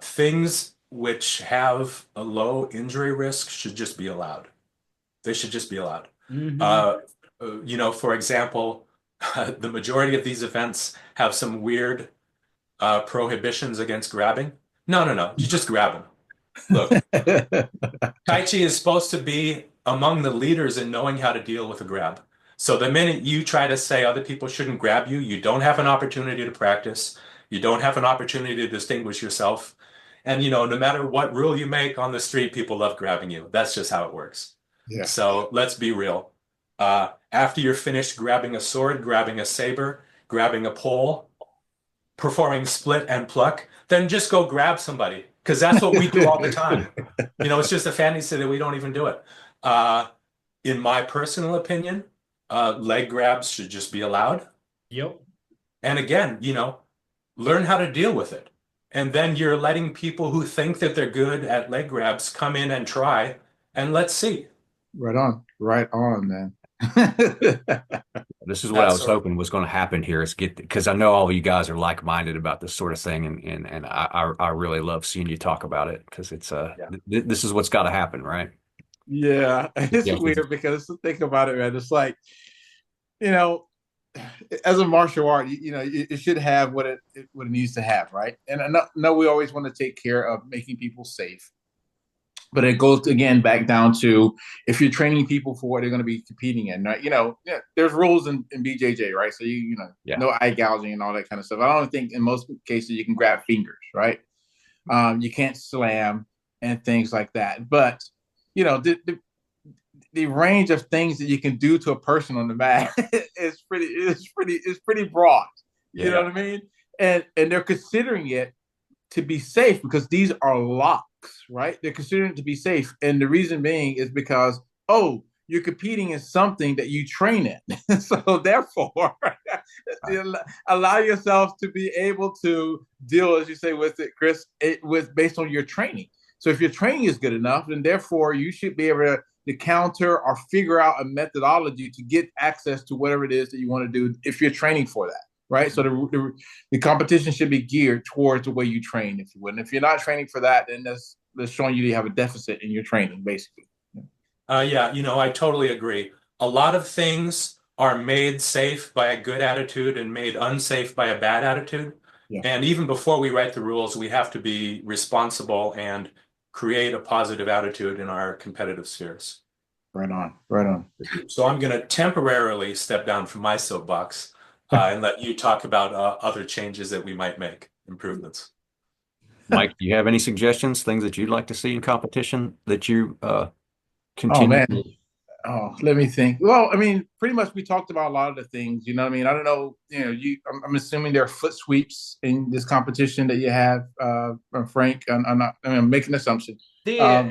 things which have a low injury risk should just be allowed. They should just be allowed. For example, the majority of these events have some weird prohibitions against grabbing. No. You just grab them. Look, Tai Chi is supposed to be among the leaders in knowing how to deal with a grab. So the minute you try to say other people shouldn't grab you, you don't have an opportunity to practice. You don't have an opportunity to distinguish yourself. And, no matter what rule you make on the street, people love grabbing you. That's just how it works. Yeah. So let's be real. After you're finished grabbing a sword, grabbing a saber, grabbing a pole, performing split and pluck, then just go grab somebody, because that's what we do all the time. It's just a fantasy that we don't even do it. In my personal opinion, leg grabs should just be allowed. Yep. And again, learn how to deal with it. And then you're letting people who think that they're good at leg grabs come in and try, and let's see. Right on, man. This is what I was hoping was going to happen here, is because I know all of you guys are like-minded about this sort of thing, and I really love seeing you talk about it, because it's this is what's got to happen, right? Yeah, it's weird because think about it, man. It's like, as a martial art, it should have what it needs to have, right? And I know we always want to take care of making people safe. But it goes again back down to, if you're training people for what they're going to be competing in, right? There's rules in BJJ, right? So no eye gouging and all that kind of stuff. I don't think in most cases you can grab fingers, right? You can't slam and things like that. But the range of things that you can do to a person on the mat is pretty broad. You know what I mean? And they're considering it to be safe because these are locks, right? They're considering it to be safe. And the reason being is because, you're competing in something that you train in. So therefore, allow yourself to be able to deal, as you say, with it, Chris, based on your training. So if your training is good enough, then therefore you should be able to counter or figure out a methodology to get access to whatever it is that you want to do if you're training for that. Right. So the competition should be geared towards the way you train, if you would. And if you're not training for that, then that's showing you have a deficit in your training, basically. I totally agree. A lot of things are made safe by a good attitude and made unsafe by a bad attitude. Yeah. And even before we write the rules, we have to be responsible and create a positive attitude in our competitive spheres. Right on. So I'm going to temporarily step down from my soapbox and let you talk about other changes that we might make, improvements. Mike, do you have any suggestions, things that you'd like to see in competition that you continue? Oh, man. Oh, let me think. Well, I mean, pretty much we talked about a lot of the things. You know what I mean? I don't know. I'm assuming there are foot sweeps in this competition that you have, Frank. I'm making an assumption. Um,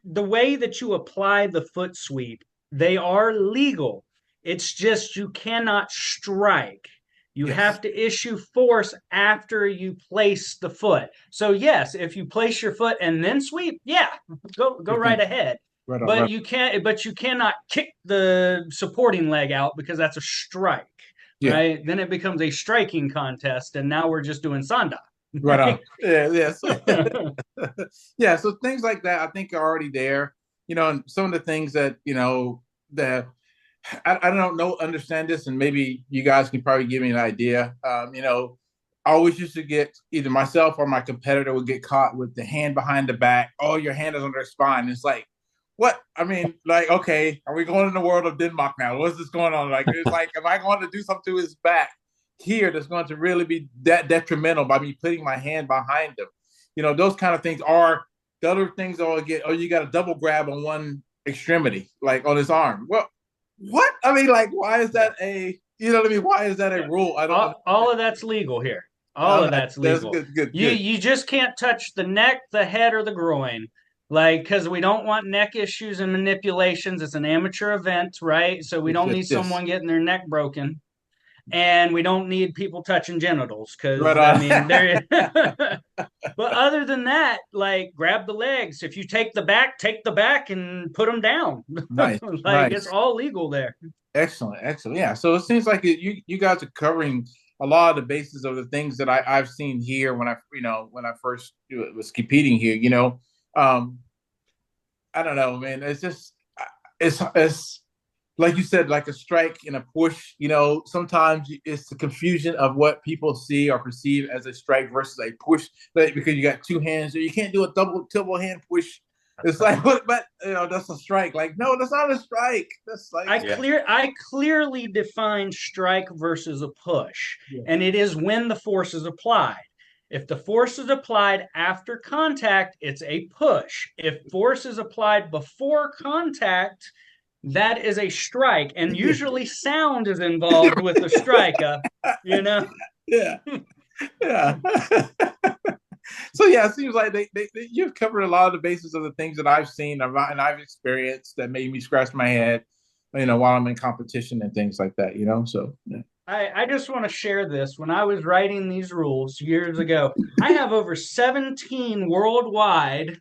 The way that you apply the foot sweep, they are legal. It's just you cannot strike. You yes, have to issue force after you place the foot. So yes, if you place your foot and then sweep, yeah, go good right thing. ahead. Right on, But right. you cannot kick the supporting leg out because that's a strike, Yeah, right? Then it becomes a striking contest, and now we're just doing sanda, right on. right? Yeah, yes. Yeah, so things like that I think are already there. And some of the things that, that I don't know, understand this, and maybe you guys can probably give me an idea. I always used to get either myself or my competitor would get caught with the hand behind the back. Oh, your hand is under the spine. It's like, what? I mean, like, okay, are we going in the world of Denmark now? What's this going on? Like, it's like, am I going to do something to his back here that's going to really be that detrimental by me putting my hand behind him? Those kind of things are the other things. Or get, oh, you got a double grab on one extremity, like on his arm. Well, what? I mean, like, why is that you know what I mean? Why is that a rule? I don't All of that's legal here. All understand. of that's That's legal. good, good, You good. you just can't touch the neck, the head, or the groin. Like, because we don't want neck issues and manipulations. It's an amateur event, right? So we Yes, don't yes, need yes. someone getting their neck broken. And we don't need people touching genitals Right because I mean on. there. But other than that, like grab the legs. If you take the back and put them down. Nice, Like it's nice. all legal there. Excellent, excellent. Yeah. So it seems like you guys are covering a lot of the bases of the things that I've seen here when I first was competing here. Um, I don't know, man. It's just it's like you said, like a strike and a push. Sometimes it's the confusion of what people see or perceive as a strike versus a push, because you got two hands, or you can't do a double hand push. It's like, but that's a strike. Like, no, that's not a strike. That's like, Yeah. I clearly define strike versus a push, yeah, and it is when the force is applied. If the force is applied after contact, it's a push. If force is applied before contact, that is a strike, and usually sound is involved with the strike. You know. yeah, yeah. So yeah, it seems like you've covered a lot of the bases of the things that I've seen and I've experienced that made me scratch my head, while I'm in competition and things like that. So yeah. I just want to share this. When I was writing these rules years ago, I have over 17 worldwide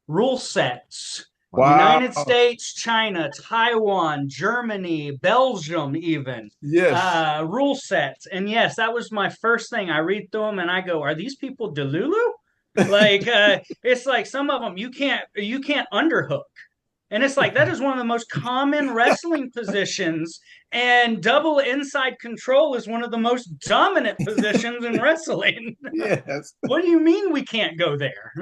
rule sets. United Wow. States, China, Taiwan, Germany, Belgium, even Yes. rule sets. And yes, that was my first thing. I read through them and I go, "Are these people Delulu?" Like it's like some of them you can't underhook. And it's like that is one of the most common wrestling positions, and double inside control is one of the most dominant positions in wrestling. Yes. What do you mean we can't go there?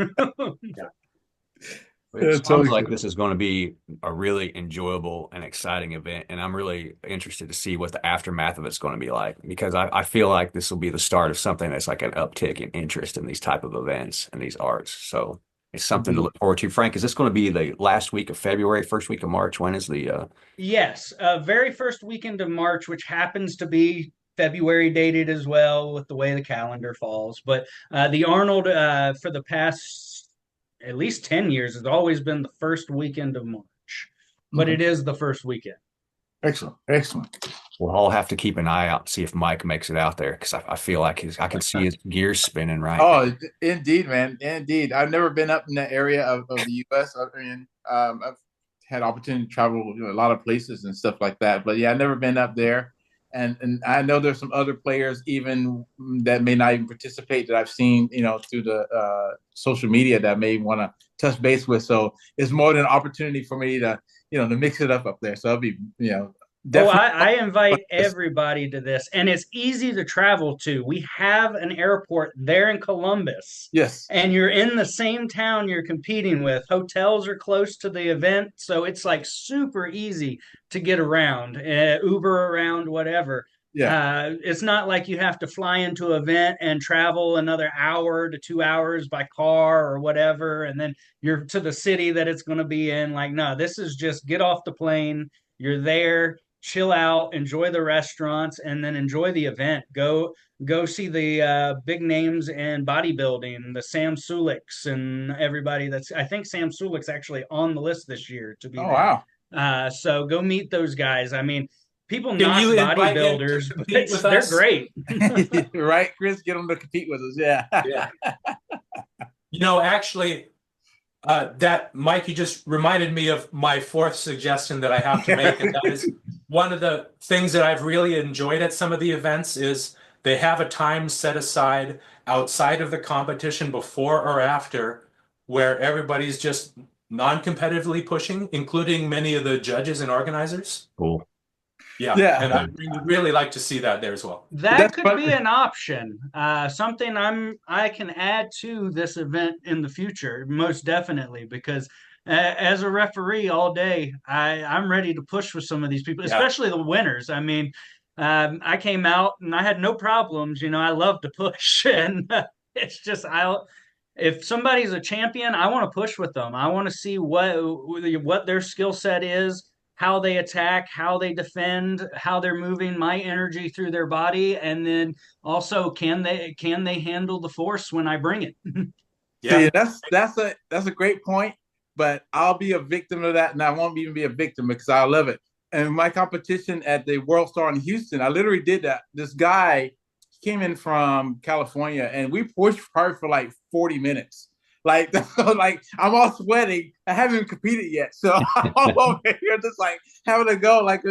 It Yeah, sounds totally like true. this is going to be a really enjoyable and exciting event, and I'm really interested to see what the aftermath of it's going to be like because I feel like this will be the start of something that's like an uptick in interest in these type of events and these arts. So it's something to Indeed. look forward to. Frank, is this going to be the last week of February, first week of March? When is the Yes, very first weekend of March, which happens to be February dated as well with the way the calendar falls. But the Arnold for the past at least 10 years has always been the first weekend of March, but Okay. it is the first weekend. Excellent. Excellent. we'll all have to keep an eye out and see if Mike makes it out there because I feel like I can see his gears spinning right now. Oh, indeed, man. Indeed. I've never been up in that area of the US. I mean, I've had opportunity to travel, a lot of places and stuff like that. But yeah, I've never been up there. And I know there's some other players even that may not even participate that I've seen, through the social media that may want to touch base with. So it's more than an opportunity for me to mix it up there. So I'll be, Oh, definitely. I invite everybody to this, and it's easy to travel to. We have an airport there in Columbus, Yes. and you're in the same town you're competing with. Hotels are close to the event, so it's like super easy to get around, Uber around, whatever. Yeah. It's not like you have to fly into an event and travel another hour to 2 hours by car or whatever, and then you're to the city that it's going to be in. Like, no, this is just get off the plane You're there, chill out, enjoy the restaurants, and then enjoy the event. Go see the big names in bodybuilding, the Sam Suliks and everybody. That's I think Sam Sulik's actually on the list this year to be Oh there. wow. So go meet those guys. I mean, people Can knock you invite him to bodybuilders, compete but with they're us? great. Right, Chris, get them to compete with us. Yeah. Yeah. Actually, that Mike, you just reminded me of my fourth suggestion that I have to make, and that is one of the things that I've really enjoyed at some of the events is they have a time set aside outside of the competition before or after where everybody's just non-competitively pushing, including many of the judges and organizers. Cool. Yeah, Yeah. and I would really like to see that there as well. That could be an option. Something I can add to this event in the future, most definitely, because as a referee all day, I'm ready to push with some of these people, Yeah. especially the winners. I mean, I came out and I had no problems. I love to push, and it's just if somebody's a champion, I want to push with them. I want to see what their skill set is, how they attack, how they defend, how they're moving my energy through their body, and then also can they handle the force when I bring it? Yeah. See, that's a great point, but I'll be a victim of that, and I won't even be a victim because I love it. And my competition at the World Star in Houston, I literally did that. This guy came in from California, and we pushed hard for like 40 minutes. Like, like I'm all sweating. I haven't even competed yet, so I'm over here just like having to go. Like,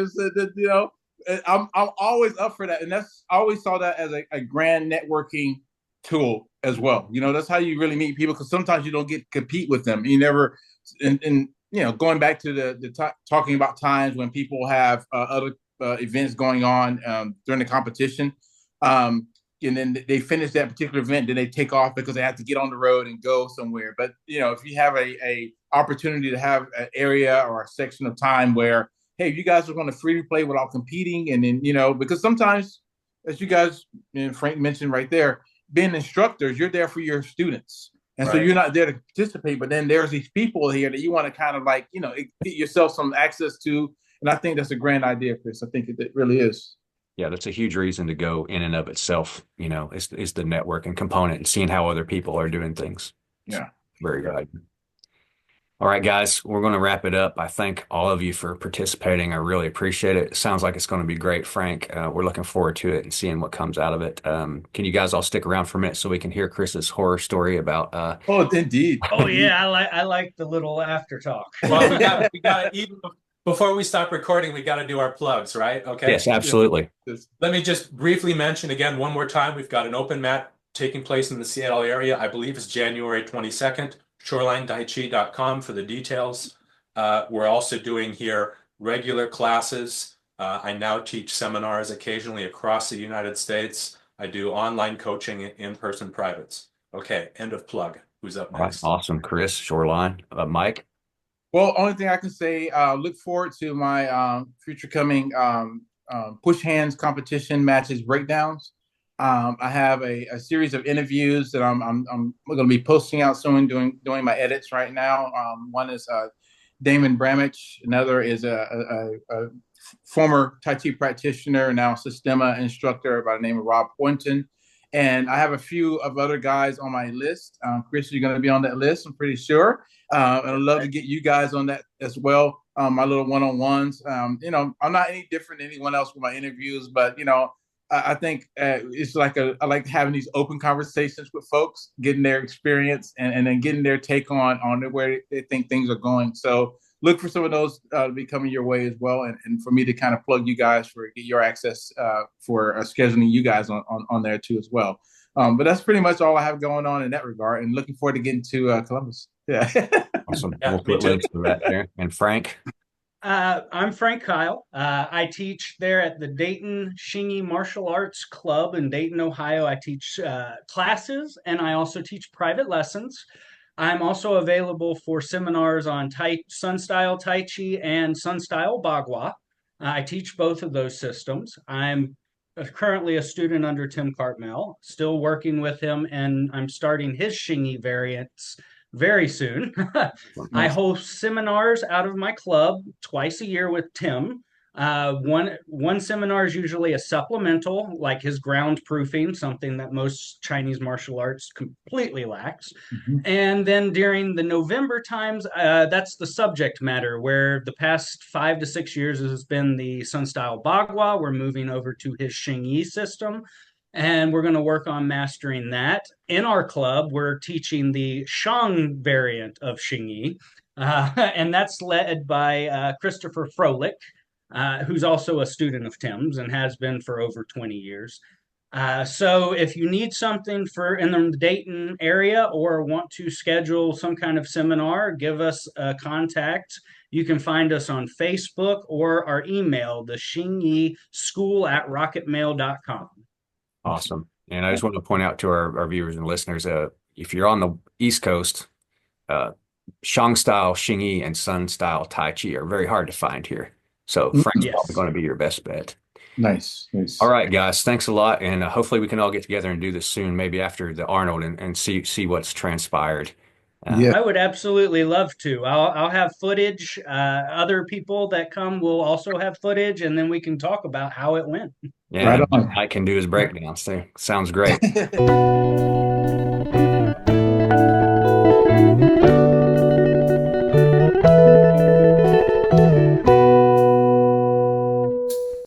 I'm always up for that, and I always saw that as a grand networking tool as well. That's how you really meet people because sometimes you don't get to compete with them. You never, and going back to the talking about times when people have other events going on during the competition. And then they finish that particular event, then they take off because they have to get on the road and go somewhere. But if you have a opportunity to have an area or a section of time where, hey, you guys are going to freely play without competing, and then because sometimes, as you guys and Frank mentioned right there, being instructors, you're there for your students, and so you're not there to participate. But then there's these people here that you want to kind of like get yourself some access to, and I think that's a grand idea, Chris. I think it really is. Yeah, that's a huge reason to go in and of itself, is the networking component and seeing how other people are doing things. Yeah. Very good. All right, guys, we're going to wrap it up. I thank all of you for participating. I really appreciate it. It sounds like it's going to be great, Frank. We're looking forward to it and seeing what comes out of it. Can you guys all stick around for a minute so we can hear Chris's horror story about Oh, indeed. Oh yeah, I like the little after talk. Well, we got even before we stop recording, we got to do our plugs, right? Okay. Yes, absolutely. Let me just briefly mention again one more time. We've got an open mat taking place in the Seattle area. I believe it's January 22nd. ShorelineDaichi.com for the details. We're also doing here regular classes. I now teach seminars occasionally across the United States. I do online coaching and in-person privates. Okay, end of plug. Who's up next? All right, awesome, Chris, Shoreline. Mike? Well, only thing I can say, look forward to my future coming push hands competition matches breakdowns. I have a series of interviews that I'm going to be posting out soon, doing my edits right now. One is Damon Bramich. Another is a former Tai Chi practitioner, now Sistema instructor by the name of Rob Poynton. And I have a few of other guys on my list. Chris, you're going to be on that list, I'm pretty sure. And I'd love to get you guys on that as well. My little one-on-ones. I'm not any different than anyone else with my interviews, but I think it's I like having these open conversations with folks, getting their experience and then getting their take on where they think things are going. So look for some of those to be coming your way as well, and for me to kind of plug you guys get your access for scheduling you guys on there too as well. But that's pretty much all I have going on in that regard, and looking forward to getting to Columbus. Yeah. Awesome. Yeah, we'll put links to that there. And Frank? I'm Frank Kyle. I teach there at the Dayton Shingi Martial Arts Club in Dayton, Ohio. I teach classes, and I also teach private lessons. I'm also available for seminars on Sun Style Tai Chi and Sun Style Bagua. I teach both of those systems. I'm currently a student under Tim Cartmel, still working with him, and I'm starting his Shingi variants very soon. I host seminars out of my club twice a year with Tim. One seminar is usually a supplemental, like his ground proofing, something that most Chinese martial arts completely lacks. Mhm. And then during the November times, that's the subject matter, where the past 5 to 6 years has been the Sun Style Bagua. We're moving over to his Xingyi system, and we're going to work on mastering that. In our club, we're teaching the Shang variant of Xingyi, and that's led by Christopher Froelich, who's also a student of Tim's and has been for over 20 years. So if you need something for in the Dayton area or want to schedule some kind of seminar, give us a contact. You can find us on Facebook or our email, the Xingyi School at rocketmail.com. Awesome. And I just want to point out to our viewers and listeners, if you're on the East Coast, Shang style Xingyi and Sun style Tai Chi are very hard to find here. So Frank's Yes. probably going to be your best bet. Nice. All right, guys. Thanks a lot. And hopefully we can all get together and do this soon, maybe after the Arnold and see what's transpired. Yeah. I would absolutely love to. I'll have footage. Other people that come will also have footage, and then we can talk about how it went. Yeah, Right on. I can do his breakdowns too. Sounds great.